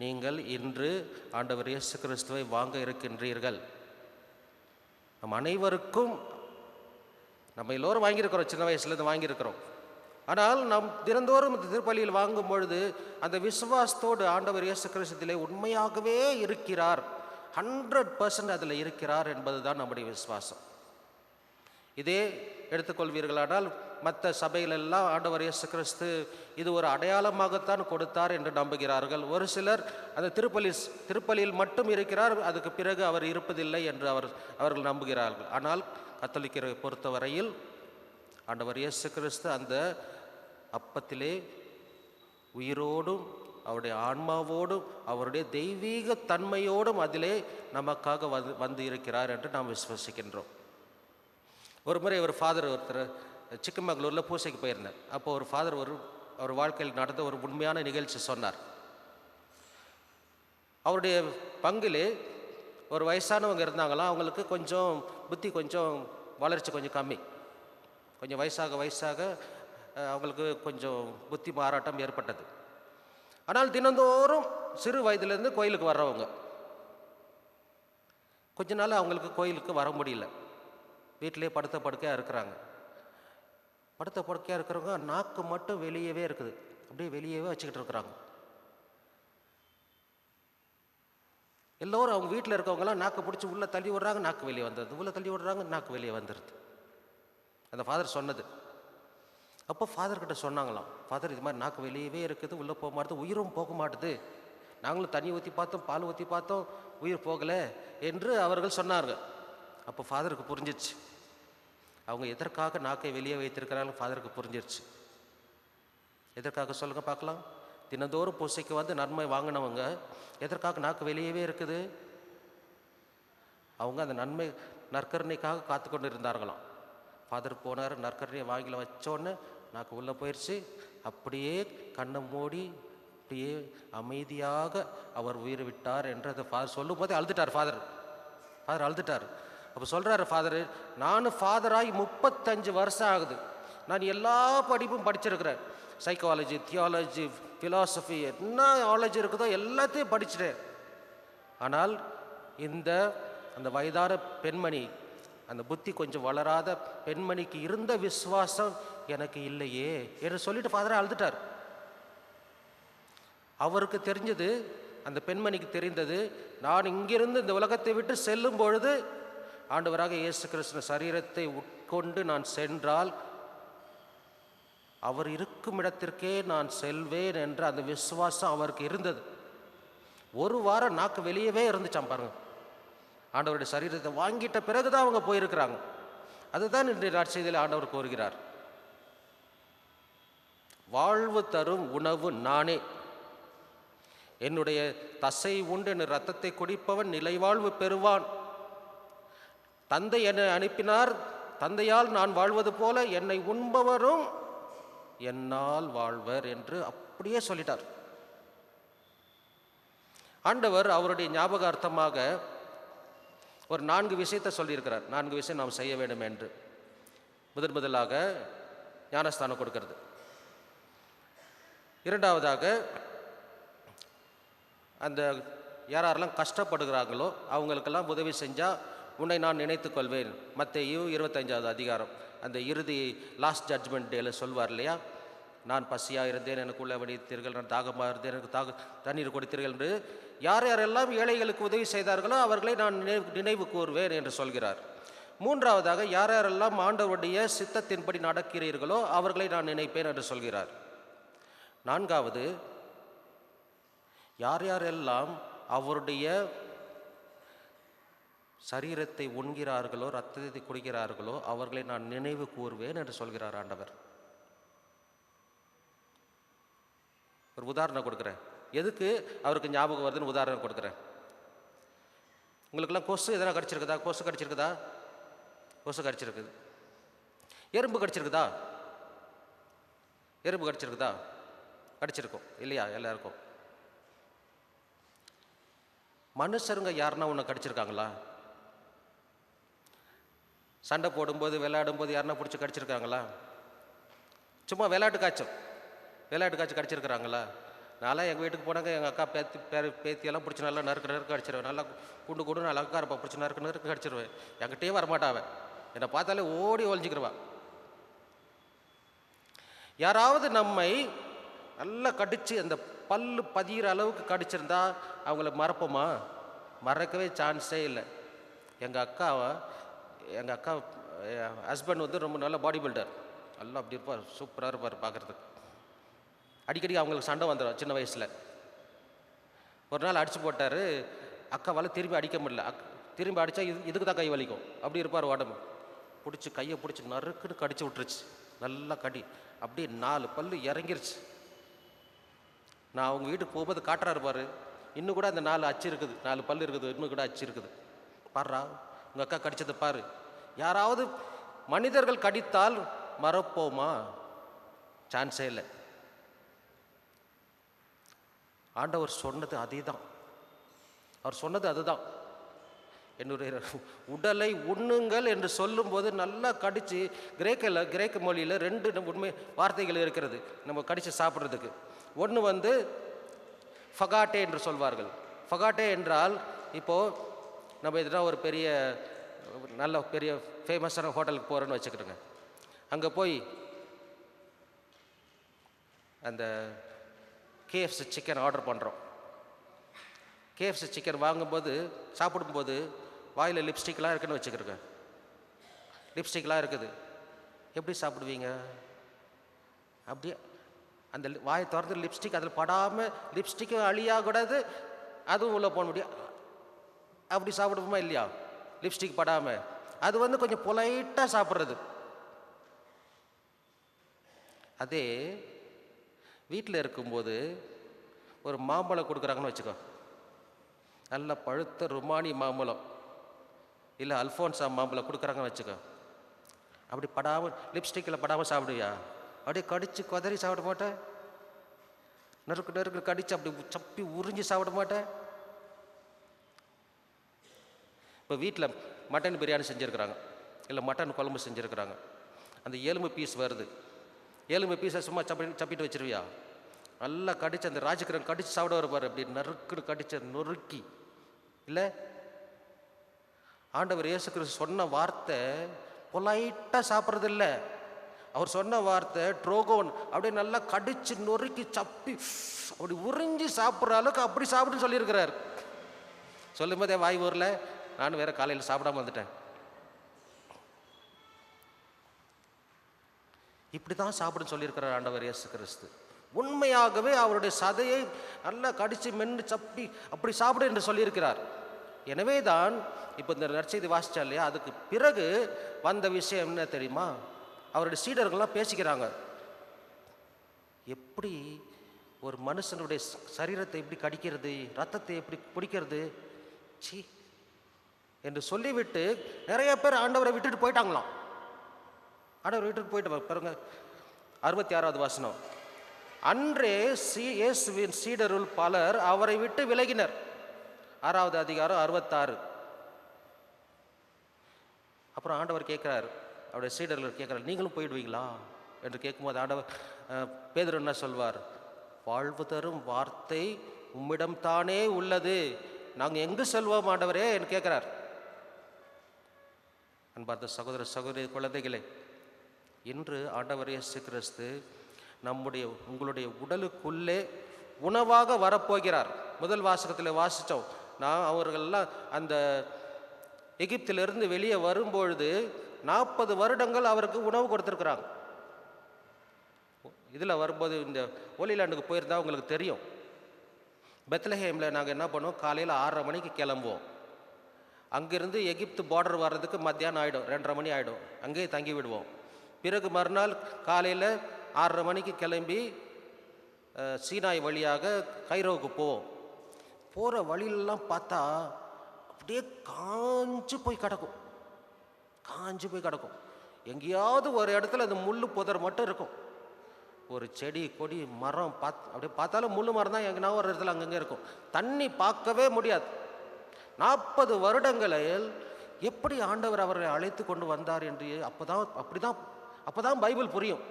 நீங்கள் இன்று ஆண்டவர் இயேசு கிறிஸ்துவை வாங்க இருக்கின்றீர்கள். நம் அனைவருக்கும், நம்ம எல்லோரும் வாங்கியிருக்கிறோம், சின்ன வயசுலேருந்து வாங்கியிருக்கிறோம். ஆனால் நாம் தினந்தோறும் இந்த திருப்பலியில் வாங்கும் பொழுது அந்த விசுவாசத்தோடு ஆண்டவர் இயேசு கிறிஸ்துவிலே உண்மையாகவே இருக்கிறார், 100% அதில் இருக்கிறார் என்பது தான் நம்முடைய விசுவாசம். இதே எடுத்துக்கொள்வீர்களானால் மற்ற சபையிலெல்லாம் ஆண்டவர் இயேசு கிறிஸ்து இது ஒரு அடையாளமாகத்தான் கொடுத்தார் என்று நம்புகிறார்கள். ஒரு சிலர் அந்த திருப்பலியில் மட்டும் இருக்கிறார், அதுக்கு பிறகு அவர் இருப்பதில்லை என்று அவர்கள் நம்புகிறார்கள். ஆனால் கத்தோலிக்கரை பொறுத்தவரையில் ஆண்டவர் இயேசு கிறிஸ்து அந்த அப்பத்திலே உயிரோடும் அவருடைய ஆன்மாவோடும் அவருடைய தெய்வீக தன்மையோடும் அதிலே நமக்காக வந்து இருக்கிறார் என்று நாம் விசுவசிக்கின்றோம். ஒரு முறை ஒரு ஃபாதர் ஒருத்தர் சிக்கமங்களூரில் பூசைக்கு போயிருந்தார். அப்போ ஒரு ஃபாதர் அவர் வாழ்க்கையில் நடந்த ஒரு உண்மையான நிகழ்ச்சி சொன்னார். அவருடைய பங்கிலே ஒரு வயசானவங்க இருந்தாங்களாம். அவங்களுக்கு கொஞ்சம் புத்தி, கொஞ்சம் வளர்ச்சி கொஞ்சம் கம்மி. கொஞ்சம் வயசாக அவங்களுக்கு கொஞ்சம் புத்தி மாறாட்டம் ஏற்பட்டது. ஆனால் தினந்தோறும் சிறு வயதிலேருந்து கோயிலுக்கு வர்றவங்க கொஞ்ச நாள் அவங்களுக்கு கோயிலுக்கு வர முடியல. வீட்டிலே படுக்கையாக இருக்கிறாங்க. படுக்கையாக இருக்கிறவங்க நாக்கு மட்டும் வெளியவே இருக்குது, அப்படியே வெளியவே வச்சுக்கிட்டு இருக்கிறாங்க. எல்லோரும் அவங்க வீட்டில் இருக்கவங்களாம் நாக்கு பிடிச்சி உள்ளே தள்ளி விடுறாங்க, நாக்கு வெளியே வந்துடுது, உள்ளே தள்ளி விடுறாங்க, நாக்கு வெளியே வந்துடுது. அந்த ஃபாதர் சொன்னது. அப்போ ஃபாதர்கிட்ட சொன்னாங்களாம், ஃபாதர் இது மாதிரி நாக்கு வெளியவே இருக்குது, உள்ளே போக மாட்டுது, உயிரும் போக மாட்டுது, நாங்களும் தண்ணி ஊற்றி பார்த்தோம், பால் ஊற்றி பார்த்தோம், உயிர் போகலை என்று அவர்கள் சொன்னார்கள். அப்போ ஃபாதருக்கு புரிஞ்சிருச்சு அவங்க எதற்காக நாக்கை வெளியே வைத்திருக்கிறாங்க. ஃபாதருக்கு புரிஞ்சிருச்சு. எதற்காக சொல்லுங்க பார்க்கலாம். தினந்தோறும் பூசைக்கு வந்து நன்மை வாங்கினவங்க எதற்காக நாக்கு வெளியவே இருக்குது? அவங்க அந்த நன்மை நற்கருணைக்காக காத்து கொண்டு இருந்தார்களாம். ஃபாதர் போனார், நற்கருணையை வாங்கில வச்சோடனே நாக்கு உள்ளே போயிடுச்சு. அப்படியே கண்ணை மூடி அப்படியே அமைதியாக அவர் உயிர் விட்டார் என்று அதை ஃபாதர் சொல்லும் போதே அழுதுட்டார். ஃபாதர் அழுதுட்டார். அப்போ சொல்கிறாரு ஃபாதரு, நானும் ஃபாதராகி 35 வருஷம் ஆகுது, நான் எல்லா படிப்பும் படிச்சிருக்கிறேன், சைக்காலஜி, தியாலஜி, ஃபிலாசபி, என்ன நாலேஜ் இருக்குதோ எல்லாத்தையும் படிச்சிட்டேன். ஆனால் அந்த வயதான பெண்மணி, அந்த புத்தி கொஞ்சம் வளராத பெண்மணிக்கு இருந்த விசுவாசம் எனக்கு இல்லையே என்று சொல்லிட்டு ஃபாதரை அழுதுட்டார். அவருக்கு தெரிஞ்சது, அந்த பெண்மணிக்கு தெரிந்தது, நான் இங்கிருந்து இந்த உலகத்தை விட்டு செல்லும் பொழுது ஆண்டவராக இயேசு கிறிஸ்து சரீரத்தை உட்கொண்டு நான் சென்றால் அவர் இருக்கும் இடத்திற்கே நான் செல்வேன் என்ற அந்த விசுவாசம் அவருக்கு இருந்தது. ஒரு வாரம் நாக்கு வெளியவே இருந்துச்சாம் பாருங்க. ஆண்டவருடைய சரீரத்தை வாங்கிட்ட பிறகுதான் அவங்க போயிருக்கிறாங்க. அதுதான் இன்றைய நற்செய்தியில் ஆண்டவர் கூறுகிறார். வாழ்வு தரும் உணவு நானே, என்னுடைய தசை உண்டு என் இரத்தத்தை குடிப்பவன் நிலைவாழ்வு பெறுவான். தந்தை என்னை அனுப்பினார், தந்தையால் நான் வாழ்வது போல என்னை உண்பவரும் என்னால் வாழ்வர் என்று அப்படியே சொல்லிட்டார். ஆண்டவர் அவருடைய ஞாபகார்த்தமாக ஒரு 4 விஷயத்தை சொல்லியிருக்கிறார். 4 விஷயம் நாம் செய்ய வேண்டும் என்று. முதலாக ஞானஸ்தானம் கொடுக்கிறது. இரண்டாவதாக அந்த யாரெல்லாம் கஷ்டப்படுகிறாங்களோ அவங்களுக்கெல்லாம் உதவி செஞ்சால் உன்னை நான் நினைத்து கொள்வேன். மத்தேயு 25வது அதிகாரம் அந்த இறுதி லாஸ்ட் ஜட்ஜ்மெண்ட் டேல சொல்வார் இல்லையா, நான் பசியாக இருந்தேன் எனக்கு உள்ள வடித்தீர்கள், நான் தாகமாக இருந்தேன் எனக்கு தண்ணீர் கொடுத்தீர்கள் என்று யாரெல்லாம் ஏழைகளுக்கு உதவி செய்தார்களோ அவர்களை நான் நினைவு கூறுவேன் என்று சொல்கிறார். மூன்றாவதாக யாரெல்லாம் ஆண்டவருடைய சித்தத்தின்படி நடக்கிறீர்களோ அவர்களை நான் நினைப்பேன் என்று சொல்கிறார். நான்காவது, யாரெல்லாம் அவருடைய சரீரத்தை உண்கிறார்களோ இரத்தத்தை குடிக்கிறார்களோ அவர்களை நான் நினைவு கூறுவேன் என்று சொல்கிறார் ஆண்டவர். ஒரு உதாரணம் கொடுக்குறேன், எதுக்கு அவருக்கு ஞாபகம் வருதுன்னு உதாரணம் கொடுக்குறேன். உங்களுக்கெல்லாம் கொசு எதனா கடிச்சிருக்குதா? கொசு கடிச்சிருக்குதா? கொசு கடிச்சிருக்குது. எறும்பு கடிச்சிருக்குதா? எறும்பு கடிச்சிருக்குதா? கடிச்சிருக்கும் இல்லையா? எல்லாருக்கும். மனுஷருங்க யாருன்னா உன்னை கடிச்சிருக்காங்களா? சண்டை போடும்போது விளையாடும்போது யாருன்னா பிடிச்சி கடிச்சிருக்காங்களா? சும்மா விளையாட்டு காய்ச்சி கடிச்சிருக்கிறாங்களா? நான்லாம் எங்கள் வீட்டுக்கு போனாங்க, எங்கள் அக்கா பேத்தியெல்லாம் பிடிச்சி நல்லா நறுக்கு கடிச்சிருவேன். நல்லா குண்டு நல்லா அக்கா இருப்பா பிடிச்சி நறுக்கு கடிச்சிருவேன். என்கிட்டயே வரமாட்டாவேன், என்னை பார்த்தாலே ஓடி ஒழிஞ்சிக்கிடுவா. யாராவது நம்மை நல்லா கடிச்சு அந்த பல்லு பதிகிற அளவுக்கு கடிச்சிருந்தா அவங்கள மறப்போமா? மறக்கவே சான்ஸே இல்லை. எங்கள் அக்கா ஹஸ்பண்ட் வந்து ரொம்ப நல்ல பாடி பில்டர், நல்லா அப்படி இருப்பார், சூப்பராக இருப்பார் பார்க்குறதுக்கு. அடிக்கடி அவங்களுக்கு சண்டை வந்துடும் சின்ன வயசில். ஒரு நாள் அடித்து போட்டார், அக்காவால் திரும்பி அடிக்க முடியல. திரும்பி அடித்தா இதுக்கு தான் கை வலிக்கும், அப்படி இருப்பார் உடம்பு. கையை பிடிச்சி நறுக்குன்னு கடிச்சு விட்டுருச்சு. நல்லா கடி, அப்படியே 4 பல்லு இறங்கிருச்சு. நான் அவங்க வீட்டுக்கு போகும்போது காட்டுறாரு பாரு, இன்னும் கூட அந்த 4 அச்சு இருக்குது, 4 பல்லு இருக்குது, இன்னும் கூட அச்சு இருக்குது. பாருறா உங்கள் அக்கா கடிச்சதை பாரு. யாராவது மனிதர்கள் கடித்தால் மறப்போமா? சான்ஸே இல்லை. ஆண்டவர் சொன்னது அதே தான். அவர் சொன்னது அதுதான். என்னுடைய உடலை உண்ணுங்கள் என்று சொல்லும்போது நல்லா கடித்து, கிரேக்க மொழியில் 2 உண்மை வார்த்தைகள் இருக்கிறது நம்ம கடித்து சாப்பிட்றதுக்கு. ஒன்று வந்து ஃபகாட்டே என்று சொல்வார்கள். ஃபகாட்டே என்றால், இப்போது நம்ம எதுனா ஒரு நல்ல பெரிய ஃபேமஸான ஹோட்டலுக்கு போகிறோன்னு வச்சுக்கிட்டுங்க. அங்கே போய் அந்த கேஎஃப்சி சிக்கன் ஆர்டர் பண்ணுறோம். கேஎஃப்சி சிக்கன் வாங்கும்போது சாப்பிடும்போது வாயில் லிப்ஸ்டிக்லாம் இருக்குன்னு வச்சுக்கிறேங்க. லிப்ஸ்டிக்லாம் இருக்குது, எப்படி சாப்பிடுவீங்க? அப்படியே அந்த வாயை திறந்து லிப்ஸ்டிக் அதில் படாமல், லிப்ஸ்டிக்கும் அழியாகக்கூடாது, அதுவும் உள்ளே போக முடியும். அப்படி சாப்பிடுவோமா இல்லையா? லிப்ஸ்டிக் படாமல். அது கொஞ்சம் பொலைட்டாக சாப்பிட்றது. அதே வீட்டில் இருக்கும்போது ஒரு மாம்பழம் கொடுக்குறாங்கன்னு வச்சுக்கோ, நல்ல பழுத்த ருமானி மாம்பழம் இல்லை அல்ஃபோன்ஸா மாம்பழம் கொடுக்குறாங்கன்னு வச்சுக்கோ, அப்படி படாமல் லிப்ஸ்டிக்கில் படாமல் சாப்பிடுவியா? அப்படியே கடித்து கொதறி சாப்பிட மாட்டேன்? நறுக்கு நறுக்கு கடித்து அப்படி சப்பி உறிஞ்சி சாப்பிட மாட்டேன்? இப்போ வீட்டில் மட்டன் பிரியாணி செஞ்சுருக்குறாங்க, இல்லை மட்டன் குழம்பு செஞ்சுருக்குறாங்க. அந்த எலும்பு பீஸ் வருது, எலும்பு பீஸை சும்மா சப்பிட்டு வச்சிருவியா? நல்லா கடிச்சு அந்த ராஜகிரன் கடிச்சு சாப்பிட வருவார், அப்படி நறுக்குன்னு கடிச்ச நொறுக்கி. இல்லை, ஆண்டவர் இயேசு கிறிஸ்து சொன்ன வார்த்தை பொலைட்டாக சாப்பிட்றது இல்லை. அவர் சொன்ன வார்த்தை ட்ரோகோன், அப்படியே நல்லா கடிச்சு நொறுக்கி சப்பி அப்படி உறிஞ்சி சாப்பிட்ற அளவுக்கு அப்படி சாப்பிடுன்னு சொல்லியிருக்கிறார். சொல்லும் போதே வாய் ஊரில், நானும் வேற காலையில் சாப்பிடாம வந்துட்டேன். இப்படி தான் சாப்பிடுன்னு சொல்லியிருக்கிறார் ஆண்டவர் இயேசு கிறிஸ்து. உண்மையாகவே அவருடைய சதையை நல்லா கடிச்சு மென்று சப்பி அப்படி சாப்பிடு என்று சொல்லியிருக்கிறார். எனவே தான் இப்போ இந்த நற்செய்தி வாசிச்சா இல்லையா, அதுக்கு பிறகு வந்த விஷயம் என்ன தெரியுமா? அவருடைய சீடர்கள்லாம் பேசிக்கிறாங்க, எப்படி ஒரு மனுஷனுடைய சரீரத்தை எப்படி கடிக்கிறது, ரத்தத்தை எப்படி குடிக்கிறது, சி என்று சொல்லிவிட்டு நிறைய பேர் ஆண்டவரை விட்டுட்டு போயிட்டாங்களாம். ஆண்டவரை விட்டுட்டு போயிட்டு பாருங்க, 66வது வசனம். அன்றே இயேசுவின் சீடருள் பலர் அவரை விட்டு விலகினர். 6வது அதிகாரம் 66. அப்புறம் ஆண்டவர் கேட்குறாரு, அவருடைய சீடர்கள் கேட்குறாரு, நீங்களும் போயிடுவீங்களா என்று கேட்கும்போது ஆண்டவர் பேதுரு என்ன சொல்வார்? வாழ்வு தரும் வார்த்தை உம்மிடம் தானே உள்ளது, நாங்கள் எங்கு செல்வோம் ஆண்டவரே என்று கேட்குறார். அன்பார்ந்த சகோதர சகோதரி குழந்தைகளே, இன்று ஆண்டவர் இயேசு கிறிஸ்து உங்களுடைய உடலுக்குள்ளே உணவாக வரப்போகிறார். முதல் வாசகத்தில் வாசித்தோம், அவர்கள்லாம் அந்த எகிப்திலிருந்து வெளியே வரும்பொழுது 40 வருடங்கள் அவருக்கு உணவு கொடுத்துருக்குறாங்க. இதில் வரும்போது இந்த ஹோலிலாண்டுக்கு போயிருந்தா உங்களுக்கு தெரியும், பெத்லஹேமில் நாங்கள் என்ன பண்ணுவோம், காலையில் 6:30 மணிக்கு கிளம்புவோம். அங்கேருந்து எகிப்து பார்டர் வர்றதுக்கு மத்தியானம் ஆகிடும், 2:30 மணி ஆகிடும், அங்கேயே தங்கி விடுவோம். பிறகு மறுநாள் காலையில் 6:30 மணிக்கு கிளம்பி சீனாய் வழியாக கைரோவுக்கு போவோம். போகிற வழியிலெல்லாம் பார்த்தா அப்படியே காஞ்சு போய் கிடக்கும். எங்கேயாவது ஒரு இடத்துல அந்த முள் புதர் மட்டும் இருக்கும். ஒரு செடி கொடி மரம் அப்படியே பார்த்தாலும் முள் மரம் தான் எங்கன்னா ஒரு இடத்துல அங்கங்கே இருக்கும். தண்ணி பார்க்கவே முடியாது. 40 வருடங்களில் எப்படி ஆண்டவர் அவர்களை அழைத்து கொண்டு வந்தார் என்று அப்போதான் பைபிள் புரியும்.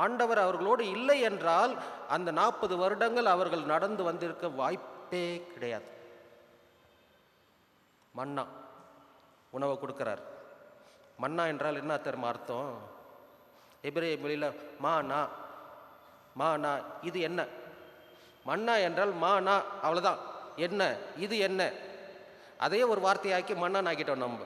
ஆண்டவர் அவர்களோடு இல்லை என்றால் அந்த 40 வருடங்கள் அவர்கள் நடந்து வந்திருக்க வாய்ப்பே கிடையாது. மன்னா உணவை கொடுக்கிறார். மன்னா என்றால் என்ன தெரியுமா அர்த்தம்? எபிரேய மொழியில் மானா இது என்ன? மன்னா என்றால் மானா, அவ்வளோதான். என்ன இது என்ன? அதையே ஒரு வார்த்தையாக்கி மன்னான்னு ஆக்கிட்டோம். நம்ம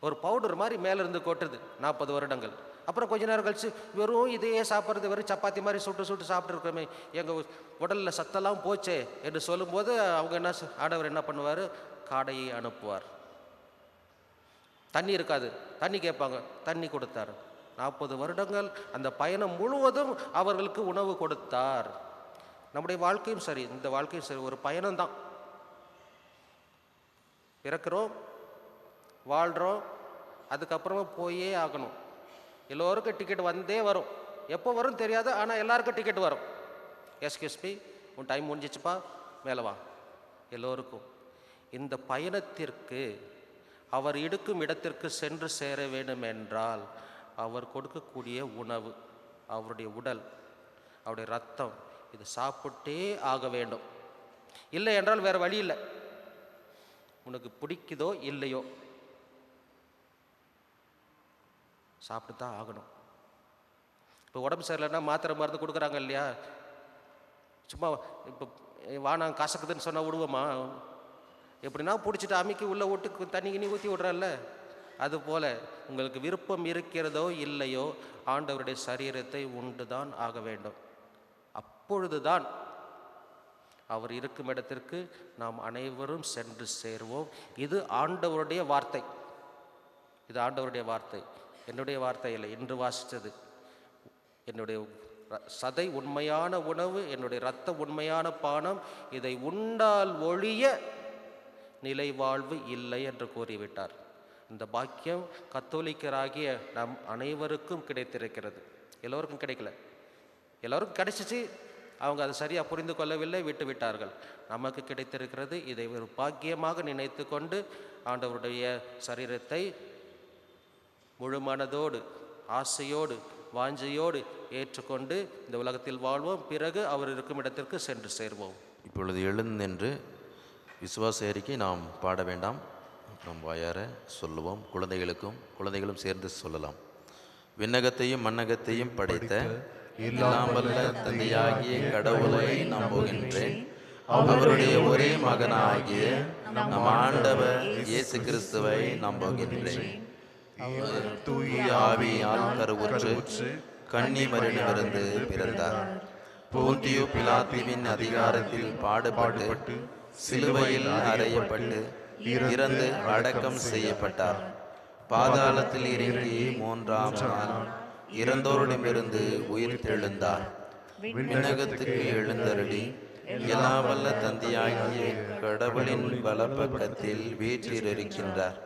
ஒரு பவுடர் மாதிரி மேலேருந்து கொட்டுது 40 வருடங்கள். அப்புறம் கொஞ்ச நேரம் கழிச்சு வெறும் இதையே சாப்பிட்றது, வெறும் சப்பாத்தி மாதிரி சுட்டு சாப்பிட்ருக்கோமே, எங்கள் உடலில் சத்தெல்லாம் போச்சே என்று சொல்லும்போது அவங்க ஆண்டவர் என்ன பண்ணுவார்? காடையை அனுப்புவார். தண்ணி இருக்காது, தண்ணி கேட்பாங்க, தண்ணி கொடுத்தார். 40 வருடங்கள் அந்த பயணம் முழுவதும் அவர்களுக்கு உணவு கொடுத்தார். நம்முடைய வாழ்க்கையும் சரி, இந்த வாழ்க்கையும் சரி, ஒரு பயணம்தான். பிறக்கிறோம், வாழ்கிறோம், அதுக்கப்புறமா போயே ஆகணும். எல்லோருக்கும் டிக்கெட் வந்தே வரும். எப்போ வரும் தெரியாது, ஆனால் எல்லாருக்கும் டிக்கெட் வரும். எஸ்கியூஸ்மி, உன் டைம் முடிஞ்சிச்சுப்பா, மேலே வா. எல்லோருக்கும் இந்த பயணத்திற்கு அவர் எடுக்கும் இடத்திற்கு சென்று சேர வேண்டும் என்றால் அவர் கொடுக்கக்கூடிய உணவு, அவருடைய உடல், அவருடைய ரத்தம், இது சாப்பிட்டே ஆக வேண்டும். இல்லை என்றால் வேறு வழி இல்லை. உனக்கு பிடிக்குதோ இல்லையோ சாப்பிட்டு தான் ஆகணும். இப்போ உடம்பு சரியில்லைன்னா மாத்திரை மருந்து கொடுக்குறாங்க இல்லையா? சும்மா இப்போ வானம் கசக்குதுன்னு சொன்னால் விடுவோமா? எப்படின்னா பிடிச்சிட்டு அமுக்கி உள்ளே விட்டு தண்ணி கிண்ணி ஊற்றி விட்றல்ல. அதுபோல் உங்களுக்கு விருப்பம் இருக்கிறதோ இல்லையோ ஆண்டவருடைய சரீரத்தை உண்டு தான் ஆக வேண்டும். அப்பொழுதுதான் அவர் இருக்கும் இடத்திற்கு நாம் அனைவரும் சென்று சேருவோம். இது ஆண்டவருடைய வார்த்தை. இது ஆண்டவருடைய வார்த்தை, என்னுடைய வார்த்தை இல்லை. இன்று வாசித்தது. என்னுடைய சதை உண்மையான உணவு, என்னுடைய இரத்தம் உண்மையான பானம், இதை உண்டால் ஒழிய நிலை வாழ்வு இல்லை என்று கூறிவிட்டார். இந்த பாக்கியம் கத்தோலிக்கராகிய நம் அனைவருக்கும் கிடைத்திருக்கிறது. எல்லோருக்கும் கிடைக்கல, எல்லோருக்கும் கிடைச்சிச்சு, அவங்க அதை சரியாக புரிந்து கொள்ளவில்லை, விட்டு விட்டார்கள். நமக்கு கிடைத்திருக்கிறது. இதை ஒரு பாக்கியமாக நினைத்து கொண்டு ஆண்டவருடைய சரீரத்தை முழு மனதோடு, ஆசையோடு, வாஞ்சையோடு ஏற்றுக்கொண்டு இந்த உலகத்தில் வாழ்வோம். பிறகு அவர் இருக்கும் இடத்திற்கு சென்று சேர்வோம். இப்பொழுது எழுந்தென்று விசுவாச அறிக்கை நாம் பாட வேண்டாம், நாம் வாயார சொல்லுவோம். குழந்தைகளும் சேர்ந்து சொல்லலாம். விண்ணகத்தையும் மண்ணகத்தையும் படைத்த எல்லாம் வல்ல தந்தையாகிய கடவுளை நம்புகின்றேன். அவருடைய ஒரே மகனாகிய நம் ஆண்டவர் இயேசு கிறிஸ்துவை நம்புகின்றேன். தூய ஆவியால் கருவுற்று கன்னிமரிடமிருந்து பிறந்தார். போந்தியு பிலாத்துவின் அதிகாரத்தில் பாடுபட்டு சிலுவையில் அறையப்பட்டு இறந்து அடக்கம் செய்யப்பட்டார். பாதாளத்தில் இறங்கி 3ஆம் நாள் இறந்தோரிடமிருந்து உயிர் தெழுந்தார். விண்ணகத்துக்கு எழுந்தருளி எல்லா வல்ல தந்தையாகிய கடவுளின் வலப்பக்கத்தில் வீற்றிருக்கின்றார்.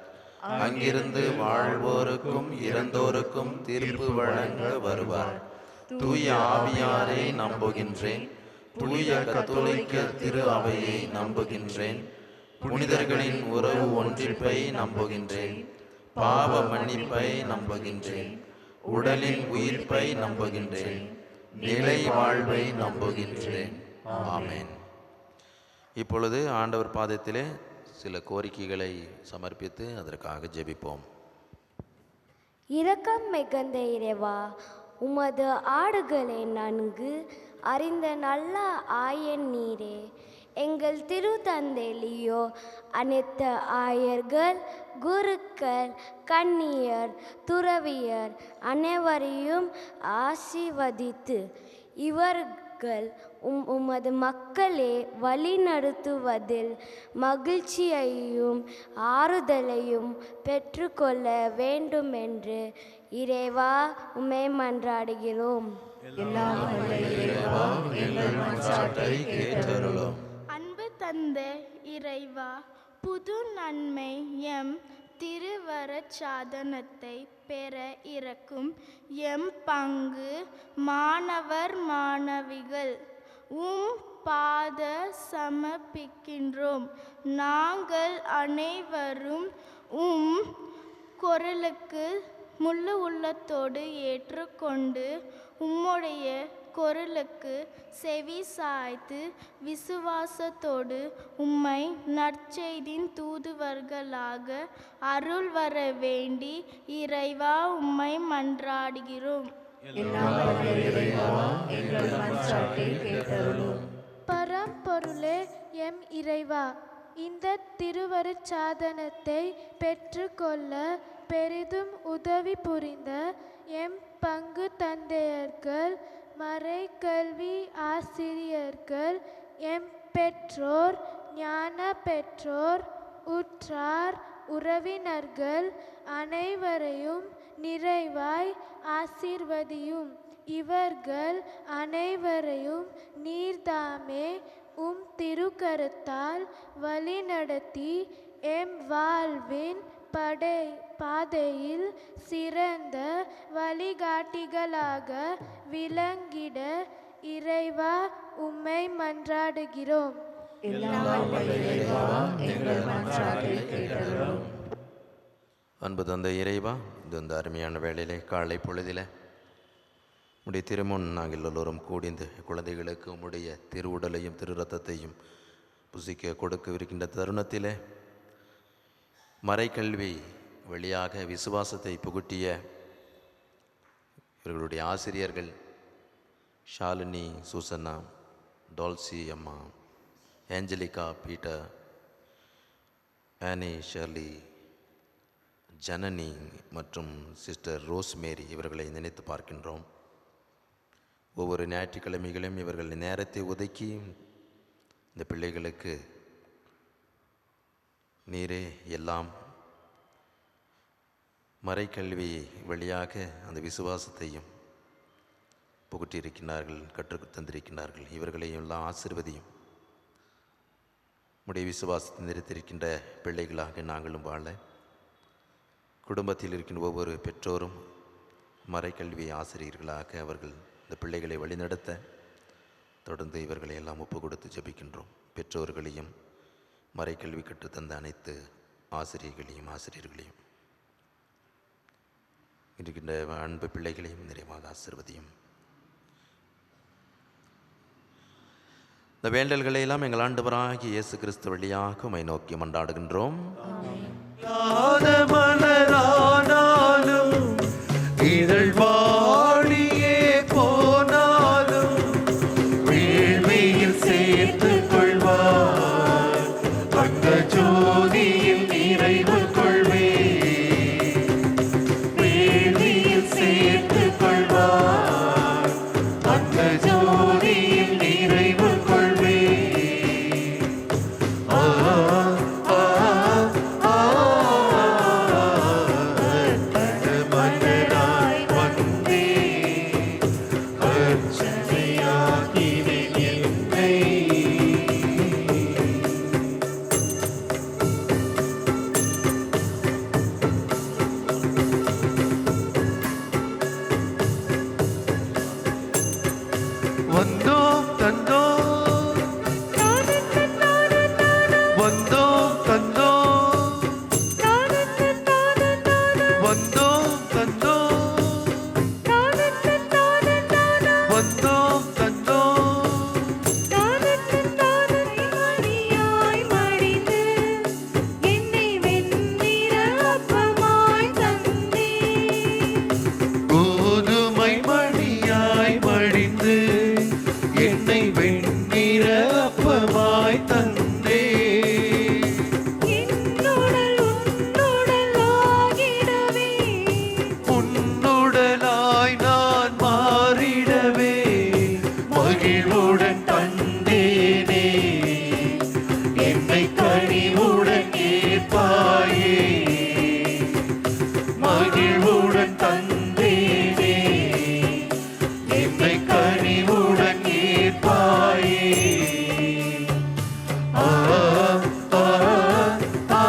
அங்கிருந்து வாழ்வோருக்கும் இறந்தோருக்கும் தீர்ப்பு வழங்க வருவார். தூய ஆவியாரை நம்புகின்றேன். தூய கத்தோலிக்க திரு அவையை நம்புகின்றேன். புனிதர்களின் உறவு ஒன்றிப்பை நம்புகின்றேன். பாவ மன்னிப்பை நம்புகின்றேன். உடலின் உயிர்ப்பை நம்புகின்றேன். நிலை வாழ்வை நம்புகின்றேன். ஆமென். இப்பொழுது ஆண்டவர் பாதத்திலே சில கோரிக்கைகளை சமர்ப்பித்து அதற்காக ஜெபிப்போம். இரக்கம் மிகுந்த இறைவா, உமது ஆடுகளை நன்கு அறிந்த நல்ல ஆயன் நீரே, எங்கள் திருத்தந்தை லியோ அனைத்து ஆயர்கள், குருக்கள், கன்னியர், துறவியர் அனைவரையும் ஆசீர்வதித்து இவர்கள் உமது மக்களை வழிநடத்துவதில் மகிழ்ச்சியையும் ஆறுதலையும் பெற்றுக்கொள்ள வேண்டும் என்று இறைவா உம்மை மன்றாடுகிறோம். அன்பு தந்தை இறைவா, புது நன்மை எம் திருவரச் சாதனத்தை பெற இறக்கும் எம் பங்கு மாணவர் மாணவிகள் பாத சமர்ப்பிக்கின்றோம். நாங்கள் அனைவரும் குரலுக்கு முழு உள்ளத்தோடு ஏற்றுக்கொண்டு உம்முடைய குரலுக்கு செவி சாய்த்து விசுவாசத்தோடு உம்மை நற்செய்தியின் தூதுவர்களாக அருள் வர வேண்டி இறைவா உம்மை மன்றாடுகிறோம். பரம்பொருளே எம் இறைவா, இந்த திருவருட்சாதனத்தை பெற்றுக்கொள்ள பெரிதும் உதவி புரிந்த எம் பங்கு தந்தையர்கள், மறைக்கல்வி ஆசிரியர்கள், எம் பெற்றோர், ஞான பெற்றோர், உற்றார் உறவினர்கள் அனைவரையும் நிறைவாய் ஆசீர்வதியும். இவர்கள் அனைவரையும் நீர்தாமே திருக்கரத்தால் வழிநடத்தி எம் வாழ்வின் பாதையில் சிறந்த வழிகாட்டிகளாக விளங்கிட இறைவா உம்மை மன்றாடுகிறோம். அன்பு தந்தை இறைவா, இந்த அருமையான வேளையிலே காலை பொழுதில் உடைய திருமுன் நாங்கள் எல்லோரும் கூடி இந்த குழந்தைகளுக்கு உம்முடைய திருவுடலையும் திரு ரத்தத்தையும் புசிக்க கொடுக்கவிருக்கின்ற தருணத்திலே மறைக்கல்வி வழியாக விசுவாசத்தை புகுட்டிய இவர்களுடைய ஆசிரியர்கள் ஷாலினி சூசன்னா, டால்சி அம்மா, ஏஞ்சலிகா பீட்டர், ஆனி ஷர்லி, ஜனனி மற்றும் சிஸ்டர் ரோஸ்மேரி இவர்களை நினைத்து பார்க்கின்றோம். ஒவ்வொரு ஞாயிற்றுக்கிழமைகளும் இவர்கள் நேரத்தை ஒதுக்கி இந்த பிள்ளைகளுக்கு நீரே எல்லாம் மறைக்கல்வி வழியாக அந்த விசுவாசத்தையும் புகட்டியிருக்கிறார்கள், கற்றுக் தந்திருக்கிறார்கள். இவர்களையும் எல்லாம் ஆசீர்வதியும். உடைய விசுவாசத்தை நிறுத்தியிருக்கின்ற பிள்ளைகளாக நாங்களும் வாழ, குடும்பத்தில் இருக்கின்ற ஒவ்வொரு பெற்றோரும் மறைக்கல்வி ஆசிரியர்களாக அவர்கள் இந்த பிள்ளைகளை வழிநடத்த தொடர்ந்து இவர்களை எல்லாம் ஒப்பு கொடுத்து ஜெபிக்கின்றோம். பெற்றோர்களையும் மறைக்கல்வி கற்றுத்தந்த அனைத்து ஆசிரியர்களையும் இருக்கின்ற அன்பு பிள்ளைகளையும் நிறைவாக ஆசீர்வதியும். இந்த வேண்டல்களை எல்லாம் எங்கள் ஆண்டவராகிய இயேசு கிறிஸ்து வழியாக உம்மை நோக்கி மன்றாடுகின்றோம். மலரானாலும் இதழ் வாடியே போனாலும் வேள்வியில் சேர்த்து கொள்வார், அந்த ஜோதியில் நிறைவு கொள்வே. வேள்வியில் சேர்த்து கொள்வார், அந்த ஜோதியில் நிறைவு கொள்வே. மலராய் வந்தே அர்ச்சனையாகினேன் என்னை. வந்தோம் தந்தோம், வந்தோம் தந்தோம், வந்தோம் தந்தோம், வந்தோம் தந்தோம். மணியாய் மடிந்து என்னை வெண்ணிற அப்பமாய் தந்தே. கோதுமை மணியாய் மடிந்து என்னை வெண்ணிற அப்பமாய் தந்தே. என்னுடல் உன்னுடலாகிடவே, உன்னுடலாய் நான் மாறிடவே மகிழ்வுடன் தந்தேனே. என்னை கனிவுடன் ஏற்பாயே, மகிழ்வுடன் தந்தேனே. என்னை கனிவுடன் ஏற்பாயே. ஆ ஆ ஆ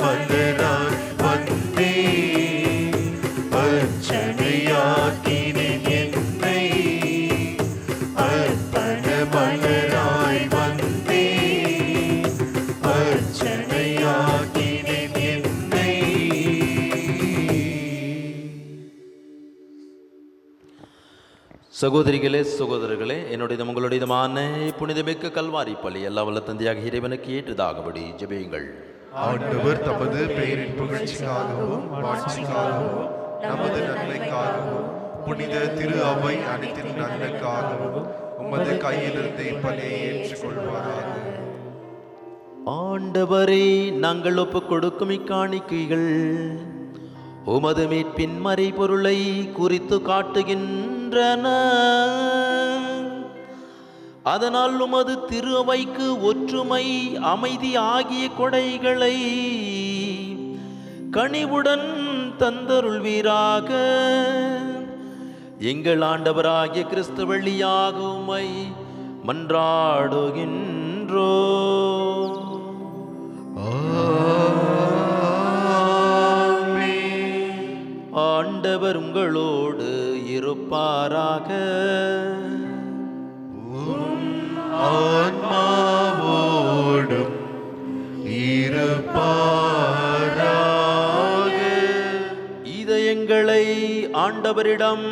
மலராய் வந்தே அர்ச்சனையாக்கினேன் என்னை. அர்ப்பண மலராய் வந்தே அர்ச்சனையாக்கினேன் என்னை. சகோதரிகளே சகோதரர்களே, என்னுடையதும் உங்களுடையதுமான புனிதமிக்க கல்வாரி பலி எல்லா வல்ல தந்தையாக இறைவனுக்கு ஏற்றதாகபடி ஜெபியுங்கள். ஆண்டவர் தமது பெயரின் புகழ்ச்சிக்காகவும் மாட்சிக்காகவும் நமது நன்மைக்காகவும் புனித திரு அவை அனைத்தின் நன்மைக்காகவும் உமது கையிலிருந்து இப்பலியை ஏற்றுக்கொள்வாராக. ஆண்டவரே, நாங்கள் ஒப்புக் கொடுக்கும் இக்காணிக்கைகள் உமது மீட்பின் மறைபொருளை குறித்து காட்டுகின்றன. அதனால் உமது திரு அவைக்கு ஒற்றுமை, அமைதி ஆகிய கொடைகளை கனிவுடன் தந்தருள்வீராக. எங்கள் ஆண்டவராகிய கிறிஸ்து வழியாக உம்மை மன்றாடுகின்றோ. ஆண்டவர் உங்களோடு இருப்பாராக. ஆன்மாவோடும் இருப்பாராக. இதயங்களை ஆண்டவரிடம்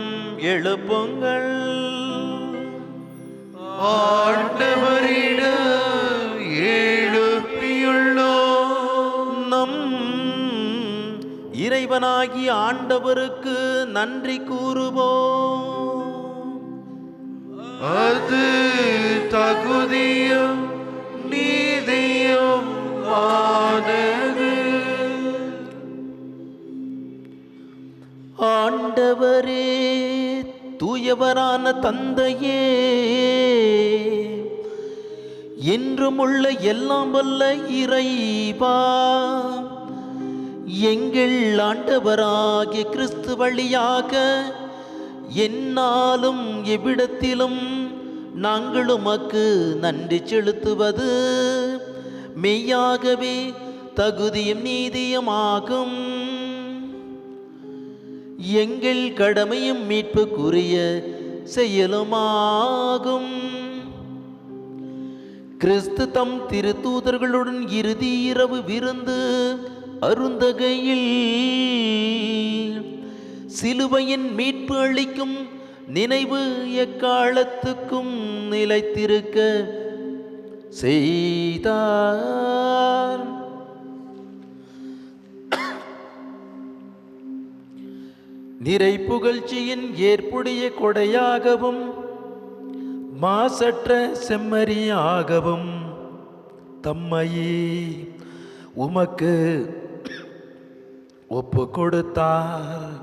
எழுப்புங்கள். ஆண்டவரிடம் எழுப்பியுள்ளோம். நம் இறைவன் இறைவனாகிய ஆண்டவருக்கு நன்றி கூறுவோம். அது தகுதியும் நீதியும் ஆனது. ஆண்டவரே, தூயவரான தந்தையே, என்றும் உள்ள எல்லாம் வல்ல இறைவா, எங்கள் ஆண்டவராகிய கிறிஸ்து வழியாக எந்நாளும் எவ்விடத்திலும் நாங்கள் உமக்கு நன்றி செலுத்துவது மெய்யாகவே தகுதியும் நீதியுமாகும். எங்கள் கடமையும் மீட்புக்குரிய செயலுமாகும். கிறிஸ்து தம் திருத்தூதர்களுடன் இறுதி இரவு விருந்து அருந்தகையில் சிலுவையின் மீட்பு அளிக்கும் நினைவு எக்காலத்துக்கும் நிலைத்திருக்க செய்தார். நிறை புகழ்ச்சியின் ஏற்புடைய கொடையாகவும் மாசற்ற செம்மறியாகவும் தம்மையே உமக்கு ஒப்பு கொடுத்தார்.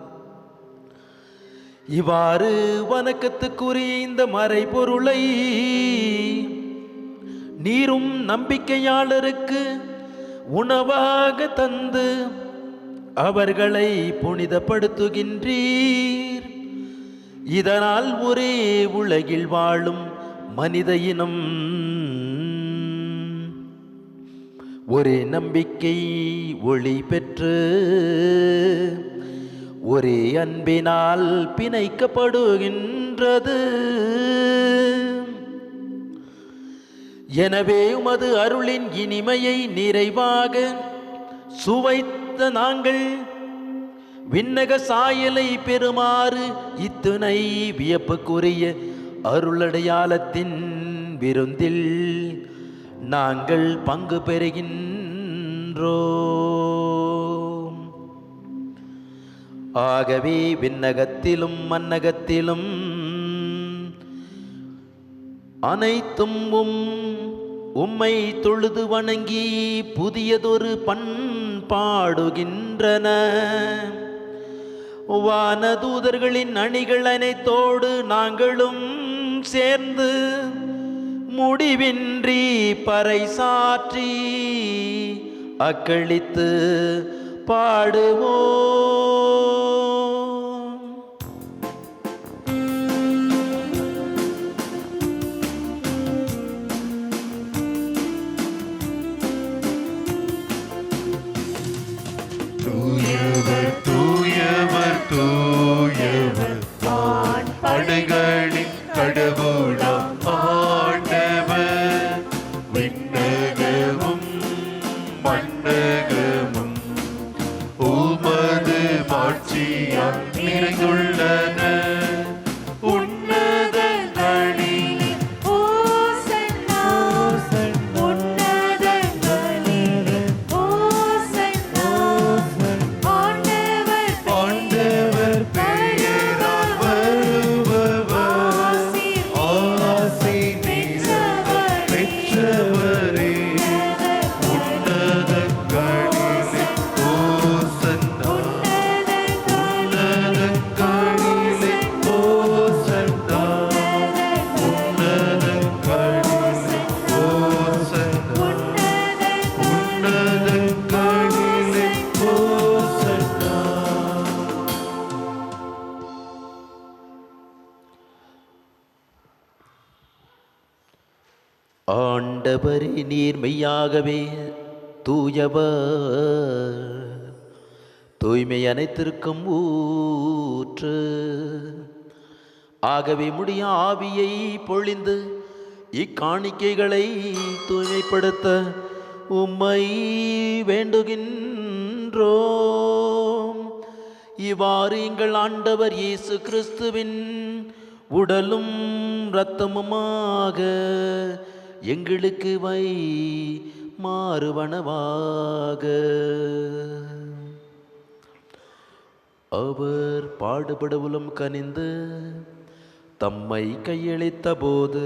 இவ்வாறு வணக்கத்துக்குரிய இந்த மறைபொருளை நீரும் நம்பிக்கையாளருக்கு உணவாக தந்து அவர்களை புனிதப்படுத்துகின்றீர். இதனால் ஒரே உலகில் வாழும் மனித இனம் ஒரே நம்பிக்கை ஒளி பெற்று ஒரே அன்பினால் பிணைக்கப்படுகின்றது. எனவே உமது அருளின் இனிமையை நிறைவாக சுவைத்த நாங்கள் விண்ணக சாயலை பெறுமாறு இத்துணை வியப்புக்குரிய அருளடையாளத்தின் விருந்தில் நாங்கள் பங்கு பெறுகின்றோம். ஆகவே விண்ணகத்திலும் மன்னகத்திலும் அனைத்தும் உம்மை தொழுது வணங்கி புதியதொரு பண்பாடுகின்றன. வானதூதர்களின் அணிகள் அனைத்தோடு நாங்களும் சேர்ந்து முடிவின்றி பறைசாற்றி அக்களித்து பாடுவோம். தூயவர் தூயவர் தூயவர் படைகளின் கடவுளாம் ஆண்டவர். விண்ணகமும் மண்ணகமும் உமது மாட்சியால் நிறைந்துள்ளன. உன்னதங்களில் ஓசன்னா, உன்னதங்களில் ஓசன்னா. ஆண்டவர் பெயரால் வருபவர் ஆசி பெற்றவரே. உன்னதங்களிலே ஓசன்னா, உன்னதங்களிலே ஓசன்னா, உன்னதங்களிலே ஓசன்னா, உன்னதங்களிலே ஓசன்னா. ஆண்டவரே, நீர் மெய்யாகவே தூயவர், தூய்மை அனைத்திற்கும் ஊற்று. ஆகவே முடிய ஆவியை பொழிந்து இக்காணிக்கைகளை தூய்மைப்படுத்த உம்மை வேண்டுகின்றோம். இவ்வாறு எங்கள் ஆண்டவர் இயேசு கிறிஸ்துவின் உடலும் இரத்தமுமாக எங்களுக்கு மாறுவனவாக. அவர் பாடுபடவுலும் கனிந்து தம்மை கையளித்த போது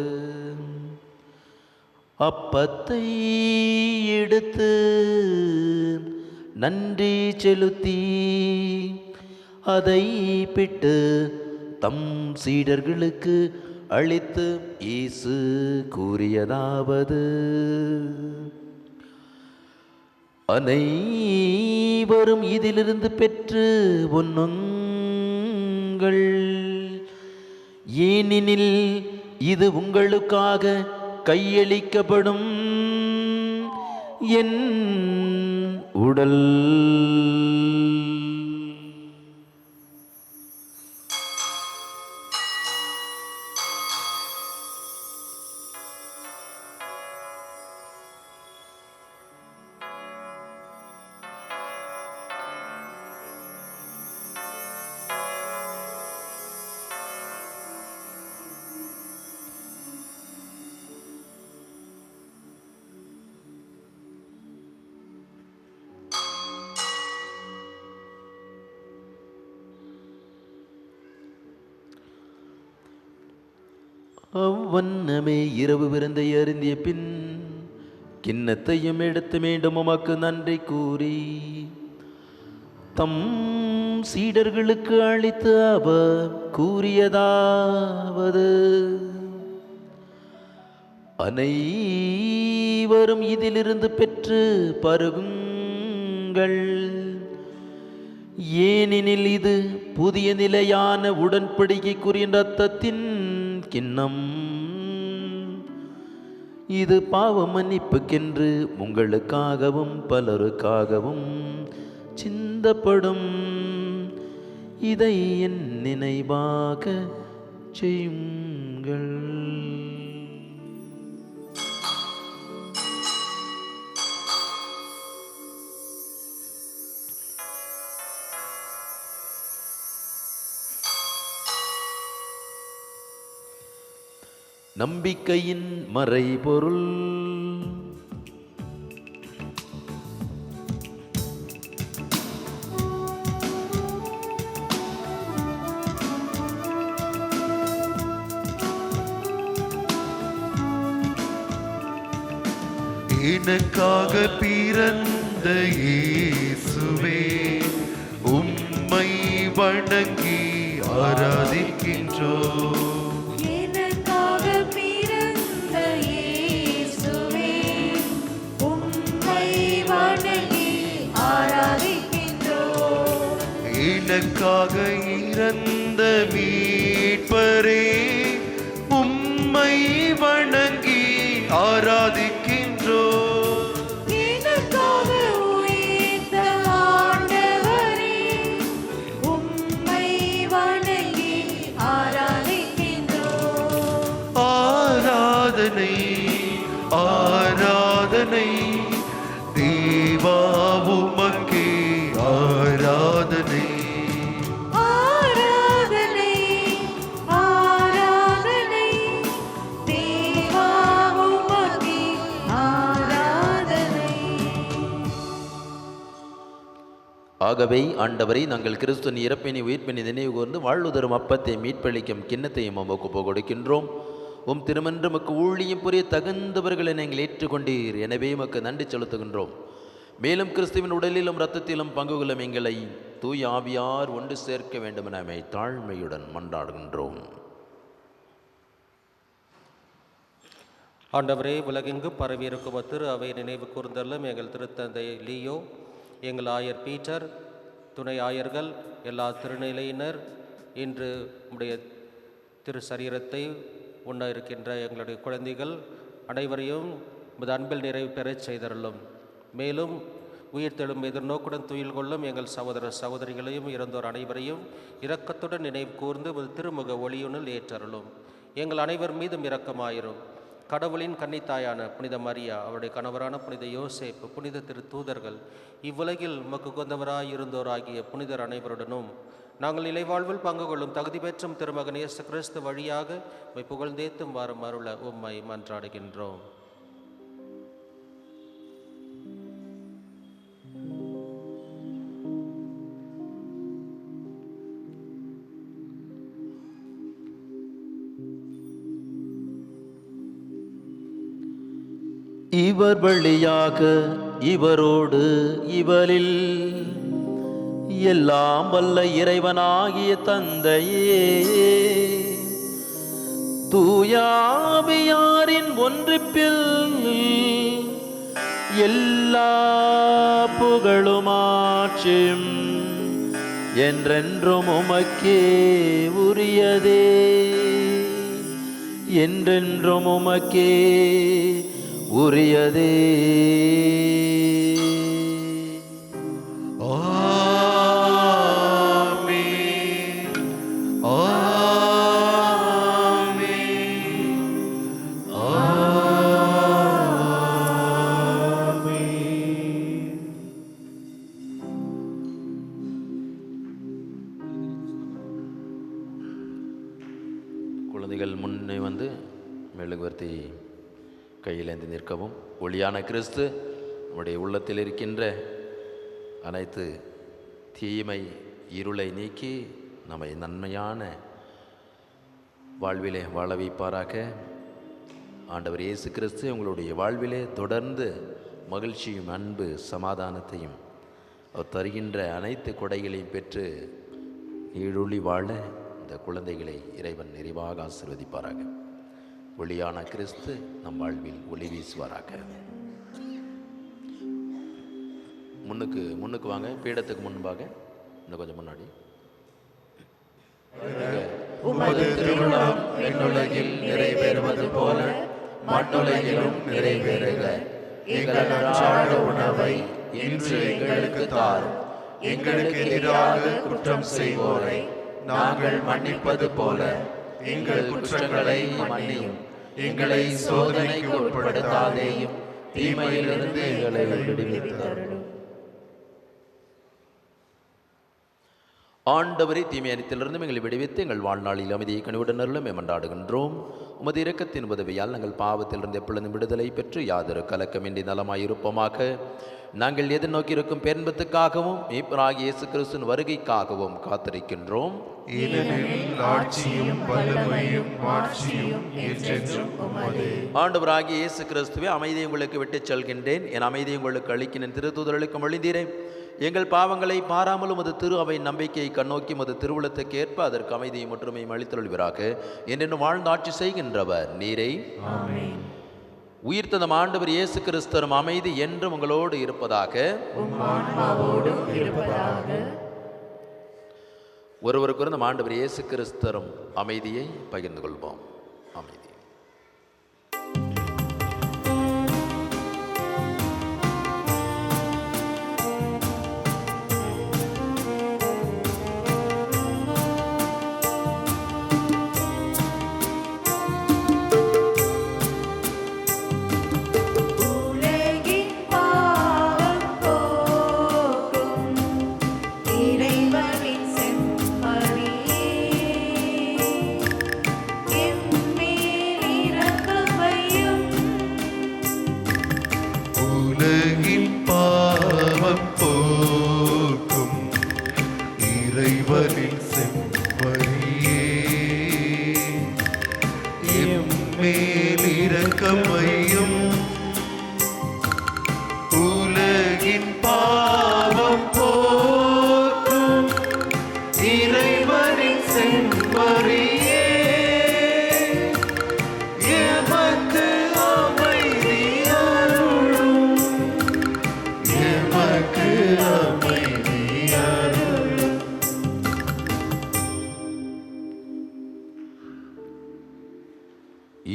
அப்பத்தை எடுத்து நன்றி செலுத்தி அதை பிட்டு தம் சீடர்களுக்கு அளித்து இயேசு கூறியதாவது: அனைவரும் இதிலிருந்து பெற்று உண்ணுங்கள், ஏனெனில் இது உங்களுக்காக கையளிக்கப்படும் என் உடல். அவ்வண்ணமே இரவு விருந்தை அருந்திய பின் கிண்ணத்தையும் எடுத்து மீண்டும் உமக்கு நன்றி கூறி தம் சீடர்களுக்கு அளித்து அவர் கூறியதாவது: அனைவரும் இதிலிருந்து பெற்று பருகுங்கள், ஏனெனில் இது புதிய நிலையான உடன்படிக்கைக்குரிய இரத்தத்தின் கிண்ணம். இது பாவ மன்னிப்புக்கென்று உங்களுக்காகவும் பலருக்காகவும் சிந்தப்படும். இதை என் நினைவாக செய்யுங்கள். நம்பிக்கையின் மறைபொருள். எனக்காக பிறந்த இயேசுவே, உம்மை வணங்கி ஆராதிக்கின்றோம். எனக்காக பிறந்த இயேசுவே, உம்மை வணங்கி ஆராதிக்கின்றோம். எனக்காக இறந்த மீட்பரே, உம்மை வணங்கி ஆராதிக்கின்றோம். எனக்காக உயிர்த்த ஆண்டவரே, உம்மை வணங்கி ஆராதிக்கின்றோம். ஆராதனை ஆராதனை தேவா உமக்கே ஆராதனை. ஆராதனை ஆராதனை தேவா உமக்கே ஆராதனை. ஆகவே ஆண்டவரை, நாங்கள் கிறிஸ்துவின் இறப்பினை உயிர்ப்பினை நினைவு கூர்ந்து வாழ்வு தரும் அப்பத்தை மீட்பளிக்கும் கிண்ணத்தையும் உமக்கு ஒப்புக் கொடுக்கின்றோம். உம் திருமன்று மக்கு ஊழியம் புரிய தகுந்தவர்களை நீங்கள் ஏற்றுக்கொண்டீர். எனவே உமக்கு நன்றி செலுத்துகின்றோம். மேலும் கிறிஸ்துவின் உடலிலும் இரத்தத்திலும் பங்கு கொள்ளும் எங்களை தூய ஆவியார் ஒன்று சேர்க்க வேண்டும் என நம்மை தாழ்மையுடன் மன்றாடுகின்றோம். ஆண்டவரே, உலகெங்கு பரவியிருக்கும் திரு அவை நினைவு கூர்ந்தள்ளும் எங்கள் திருத்தந்தை லியோ, எங்கள் ஆயர் பீட்டர், துணை ஆயர்கள், எல்லா திருநிலையினர், இன்று உடைய திரு சரீரத்தை உண்ண இருக்கின்ற எங்களுடைய குழந்தைகள் அனைவரையும் உமது அன்பில் நிறைவு பெறச் செய்தருளும். மேலும் உயிர்த்தெழும் எதிர்நோக்குடன் துயில் கொள்ளும் எங்கள் சகோதர சகோதரிகளையும் இறந்தோர் அனைவரையும் இரக்கத்துடன் நினைவு கூர்ந்து உமது திருமுக ஒளியுனுள் ஏற்றருளும். எங்கள் அனைவர் மீதும் இரக்கமாயிரும். கடவுளின் கன்னித்தாயான புனித மரியா, அவருடைய கணவரான புனித யோசேப்பு, புனித திரு தூதர்கள், இவ்வுலகில் உமக்கு கொண்டவராயிருந்தோராகிய புனிதர் அனைவருடனும் நாங்கள் நிலைவாழ்வில் பங்கு கொள்ளும் தகுதி பெற்றும் திருமகன் இயேசு கிறிஸ்து வழியாக உம்மை புகழ்ந்தேத்தும் வாரும் அருள உம்மை மன்றாடுகின்றோம். இவர் வழியாக இவரோடு இவரில் எல்லாம் வல்ல இறைவனாகிய தந்தையே, தூயாவியாரின் ஒன்றிப்பில் எல்லா புகழுமாட்சியும் என்றென்றும் உமக்கே உரியதே, என்றென்றும் உமக்கே உரியதே. குழந்தைகள் முன்னே வந்து மெழுகுவர்த்தி கையிலேந்து நிற்கவும். ஒளியான கிறிஸ்து நம்முடைய உள்ளத்தில் இருக்கின்ற அனைத்து தீமை இருளை நீக்கி நம்மை நன்மையான வாழ்விலே வாழ வைப்பாராக. ஆண்டவர் இயேசு கிறிஸ்து உங்களுடைய வாழ்விலே தொடர்ந்து மகிழ்ச்சியும் அன்பு சமாதானத்தையும் அவர் தருகின்ற அனைத்து கொடைகளையும் பெற்று நீடொளி வாழ இந்த குழந்தைகளை இறைவன் நிறைவாக ஆசீர்வதிப்பாராக. ஒளியான கிறிஸ்து நம் வாழ்வில் ஒளி வீசுவாராக. முன்னுக்கு வாங்க, பீடத்துக்கு முன்பாக இன்னும் கொஞ்சம் முன்னாடி. உமது திருவிழம் விண்ணுலகில் நிறைவேறுவது போல மண்ணுலகிலும் நிறைவேறுக. எங்கள் அன்றாட உணவை இன்று எங்களுக்கு தாரும். எங்களுக்கு எதிராக குற்றம் செய்வோரை நாங்கள் மன்னிப்பது போல எங்கள் குற்றங்களை மன்னியும். எங்களை சோதனைக்கு உட்படுத்தாதேயும், தீமையிலிருந்து எங்களை விடுவித்தருளும். ஆண்டவரை தீமை அனைத்திலிருந்து எங்களை விடுவித்து எங்கள் வாழ்நாளில் அமைதியை கனிவுடன் அருளும் மன்றாடுகின்றோம். உமது இரக்கத்தின் உதவியால் நாங்கள் பாவத்திலிருந்து எப்பொழுதும் விடுதலை பெற்று யாதொரு கலக்கமின்றி நலமாயிருப்போமாக. நாங்கள் எதிர்நோக்கியிருக்கும் பேன்பத்துக்காகவும் மீட்பராகிய இயேசு கிறிஸ்துவின் வருகைக்காகவும் காத்திருக்கின்றோம். ஆண்டவராகிய இயேசு கிறிஸ்துவே, அமைதியை உங்களுக்கு விட்டுச் செல்கின்றேன், என் அமைதியை உங்களுக்கு அளிக்கின்றேன். திருத்தூதர்களுக்கு மொழிந்தீரே, எங்கள் பாவங்களை பாராமலும் அது திரு அவை நம்பிக்கையை கண்ணோக்கி மது திருவுளத்துக்கு ஏற்ப அதற்கு அமைதியை ஒற்றுமையும் அளித்தருள்வீராக. என்றென்றும் வாழ்ந்து ஆட்சி செய்கின்றவர் நீரை. உயிர்த்த நம் ஆண்டவர் இயேசு கிறிஸ்துவின் அமைதி என்றும் உங்களோடு இருப்பதாக. ஒருவருக்கு நம் ஆண்டவர் இயேசு கிறிஸ்துவின் அமைதியை பகிர்ந்து கொள்வோம். அமைதி.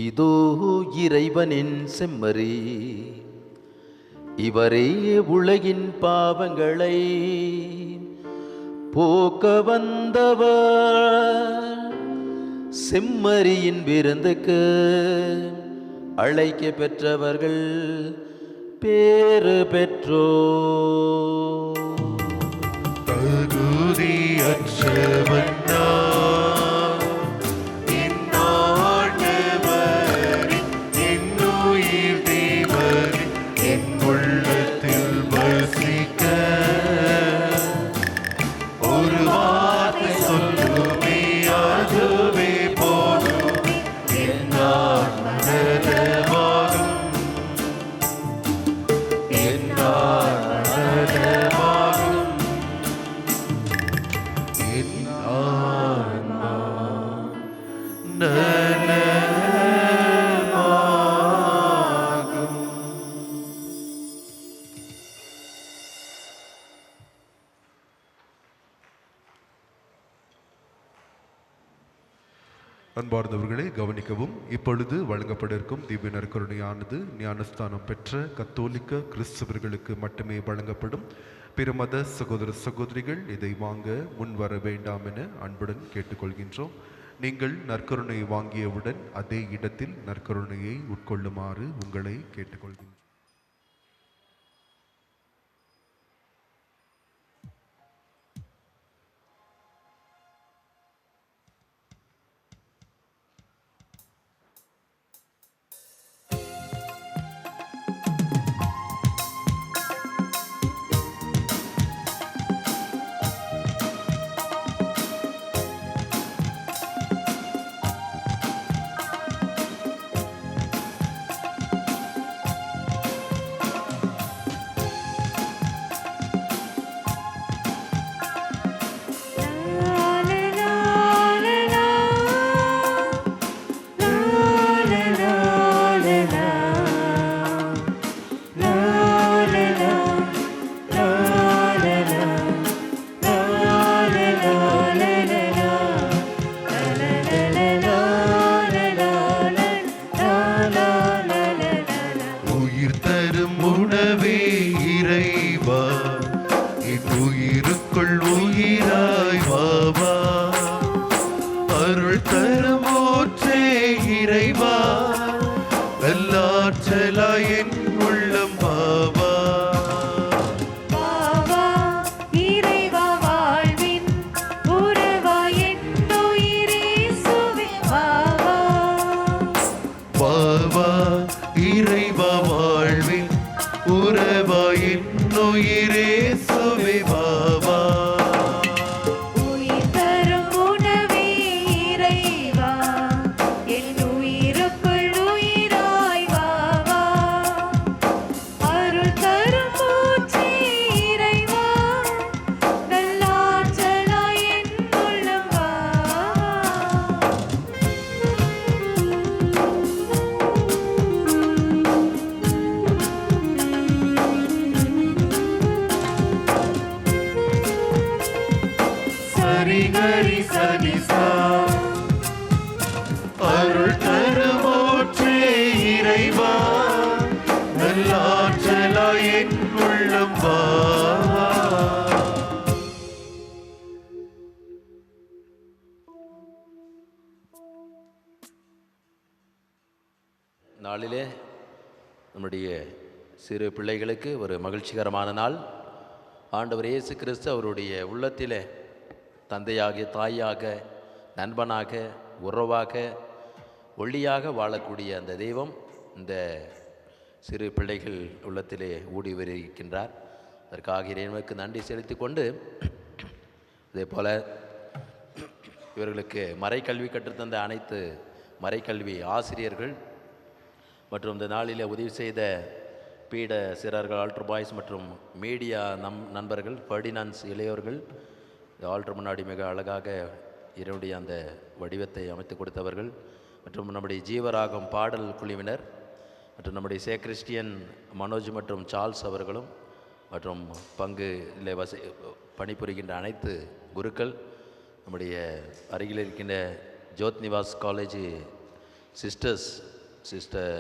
இதோ இறைவனின் செம்மறி, இவரே உலகின் பாவங்களை போக்க வந்தவர். செம்மறியின் விருந்துக்கு அழைக்க பெற்றவர்கள் பேறு பெற்றோ. தகுதியற்றவன் அன்பார்ந்தவர்களே கவனிக்கவும். இப்பொழுது வழங்கப்பட இருக்கும் திவ்ய நற்கருணையானது ஞானஸ்தானம் பெற்ற கத்தோலிக்க கிறிஸ்தவர்களுக்கு மட்டுமே வழங்கப்படும். பிற மத சகோதர சகோதரிகள் இதை வாங்க முன் வர வேண்டாம் என அன்புடன் கேட்டுக்கொள்கின்றோம். நீங்கள் நற்கருணை வாங்கியவுடன் அதே இடத்தில் நற்கருணையை உட்கொள்ளுமாறு உங்களை கேட்டுக்கொள்கின்றோம். நாளிலே நம்முடைய சிறு பிள்ளைகளுக்கு ஒரு மகிழ்ச்சிகரமான நாள். ஆண்டவர் இயேசு கிறிஸ்து அவருடைய உள்ளத்திலே தந்தையாக, தாயாக, நண்பனாக, உறவாக, ஒளியாக வாழக்கூடிய அந்த தெய்வம் இந்த சிறு பிள்ளைகள் உள்ளத்திலே ஊடி வருகின்றார். அதற்காக இறைவனுக்கு நன்றி செலுத்தி கொண்டு, அதே போல் இவர்களுக்கு மறைக்கல்வி கற்றுத்தந்த அனைத்து மறைக்கல்வி ஆசிரியர்கள் மற்றும் இந்த நாளில் உதவி செய்த பீட சிறார்கள், ஆல்டர் பாய்ஸ் மற்றும் மீடியா நண்பர்கள், ஃபர்டினான்ஸ் இளையோர்கள், ஆல்டர் முன்னாடி மிக அழகாக இறைவனுடைய அந்த வடிவத்தை அமைத்து கொடுத்தவர்கள் மற்றும் நம்முடைய ஜீவராகம் பாடல் குழுவினர் மற்றும் நம்முடைய சேக்ரிஸ்டியன் மனோஜ் மற்றும் சார்ல்ஸ் அவர்களும் மற்றும் பங்குல பணிபுரிகின்ற அனைத்து குருக்கள், நம்முடைய அருகில் இருக்கின்ற ஜோத் நிவாஸ் காலேஜ் சிஸ்டர்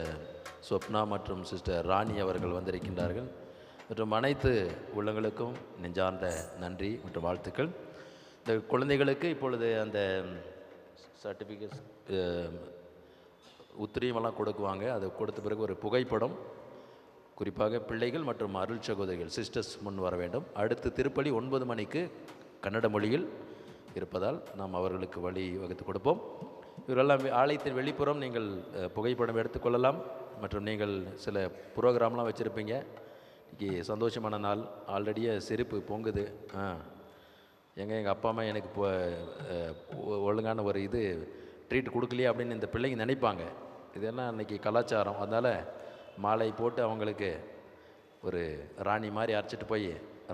ஸ்வப்னா மற்றும் சிஸ்டர் ராணி அவர்கள் வந்திருக்கின்றார்கள். மற்றும் அனைத்து உள்ளங்களுக்கும் நெஞ்சார்ந்த நன்றி மற்றும் வாழ்த்துக்கள். இந்த குழந்தைகளுக்கு இப்பொழுது அந்த சர்டிஃபிகேட்ஸ் உத்திரியமெல்லாம் கொடுக்குவாங்க. அது கொடுத்த பிறகு ஒரு புகைப்படம், குறிப்பாக பிள்ளைகள் மற்றும் அருள் சகோதரிகள் சிஸ்டர்ஸ் முன் வர வேண்டும். அடுத்து திருப்பலி 9 மணிக்கு கன்னட மொழியில் இருப்பதால் நாம் அவர்களுக்கு வழி வகுத்து கொடுப்போம். இவரெல்லாம் ஆலயத்தின் வெளிப்புறம் நீங்கள் புகைப்படம் எடுத்துக்கொள்ளலாம். மற்றும் நீங்கள் சில ப்ரோக்ராம்லாம் வச்சுருப்பீங்க. இன்றைக்கி சந்தோஷமான நாள். ஆல்ரெடியே சிரிப்பு பொங்குது. எங்கள் அப்பா அம்மா எனக்கு இப்போ ஒழுங்கான ஒரு ட்ரீட் கொடுக்கலையே அப்படின்னு இந்த பிள்ளைங்க நினைப்பாங்க. இதெல்லாம் இன்றைக்கி கலாச்சாரம். அதனால் மாலை போட்டு அவங்களுக்கு ஒரு ராணி மாதிரி அரைச்சிட்டு போய்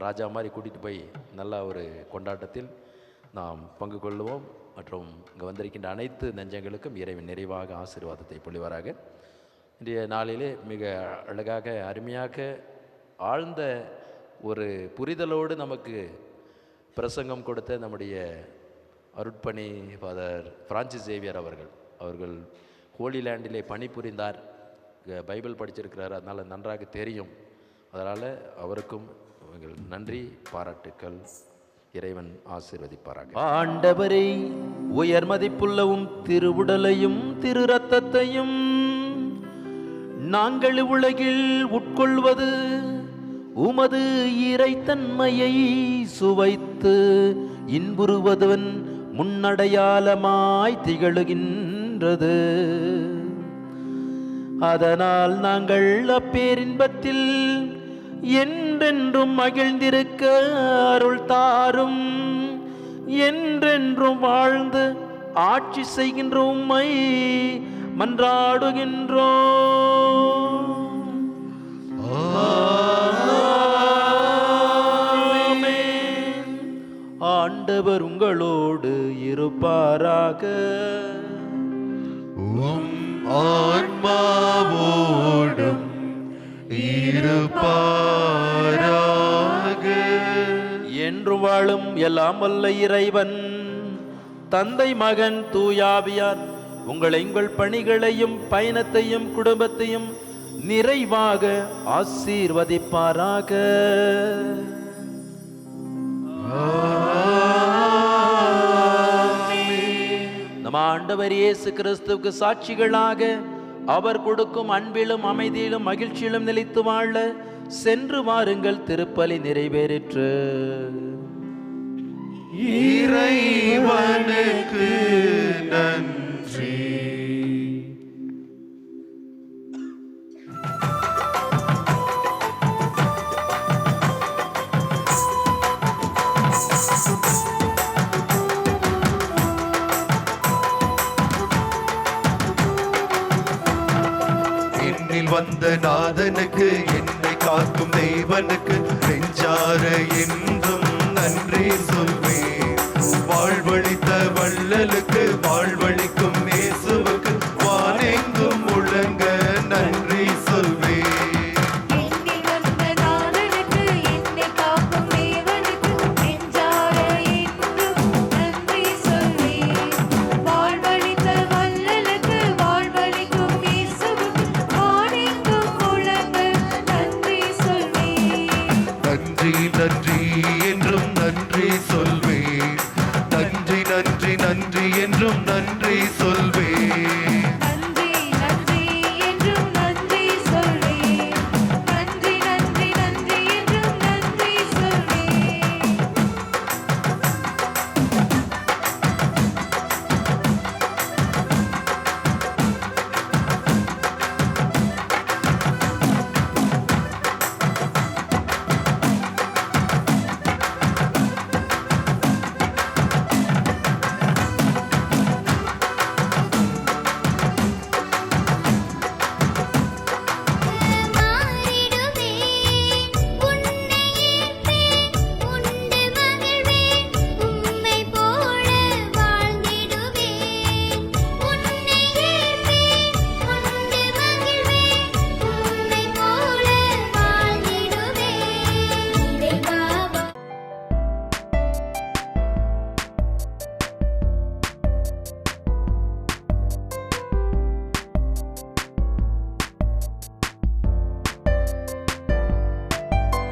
ராஜா மாதிரி கூட்டிகிட்டு போய் நல்லா ஒரு கொண்டாட்டத்தில் நாம் பங்கு கொள்ளுவோம். மற்றும் இங்கே வந்திருக்கின்ற அனைத்து நெஞ்சங்களுக்கும் இறைவன் நிறைவாக ஆசீர்வாதத்தை பொழிவாராக. இன்றைய நாளிலே மிக அழகாக, அருமையாக, ஆழ்ந்த ஒரு புரிதலோடு நமக்கு பிரசங்கம் கொடுத்த நம்முடைய அருட்பணி ஃபாதர் பிரான்சிஸ் சேவியர் அவர்கள் ஹோலி லேண்டிலே பணிபுரிந்தார், பைபிள் படிச்சிருக்கிறார், அதனால் நன்றாக தெரியும். அதனால் அவருக்கும் எங்கள் நன்றி பாராட்டுக்கள். இறைவன் ஆசீர்வதிப்பாராக. ஆண்டவரை உயர் மதிப்புள்ளவும் திருவுடலையும் திரு ரத்தத்தையும் நாங்கள் உலகில் உட்கொள்வது உமது இறைத்தன்மையை சுவைத்து இன்புறுவதன் முன்னடையாளமாய் திகழுகின்றது. அதனால் நாங்கள் அப்பேரின்பத்தில் என்றென்றும் மகிழ்ந்திருக்க அருள் தாரும். என்றென்றும் வாழ்ந்து ஆட்சி செய்கின்ற உம்மை மன்றாடுகின்றோம். ஆமென். ஆண்டவர் உங்களோடு இருப்பாராக. உம் ஆன்மாவோடும் இருப்பாராக. என்று வாழும் எல்லாம் வல்ல இறைவன் தந்தை மகன் தூயாவியார் உங்கள் பணிகளையும் பயணத்தையும் குடும்பத்தையும் நிறைவாக ஆசீர்வதிப்பாராக. நம் ஆண்டவர் இயேசு கிறிஸ்துவுக்கு சாட்சிகளாக அவர் கொடுக்கும் அன்பிலும் அமைதியிலும் மகிழ்ச்சியிலும் நிலைத்து வாழ சென்று வாருங்கள். திருப்பலி நிறைவேறிற்று. இறைவனுக்கு நன்றி. என்னில் வந்த நாதனுக்கு, என்னை காக்கும் தேவனுக்கு நெஞ்சார என்றும் நன்றி சொல்வேன். வாழ்வழித்த வள்ளலுக்கு, வாழ்வழிக்கும் இயேசுவுக்கு வானெங்கும் முழங்க நன்றி சொல்வேன். என்னில் வந்த நாதனுக்கு, என்னை காக்கும் தேவனுக்கு நெஞ்சார என்றும் நன்றி சொல்வேன். வாழ்வழித்த வள்ளலுக்கு, வாழ்வழிக்கும் இயேசுவுக்கு வானெங்கும் முழங்க நன்றி சொல்வேன். நன்றி நன்றி என்றும் நன்றி சொல்வேன். நன்றி நன்றி நன்றி என்றும் நன்றி சொல்வேன்.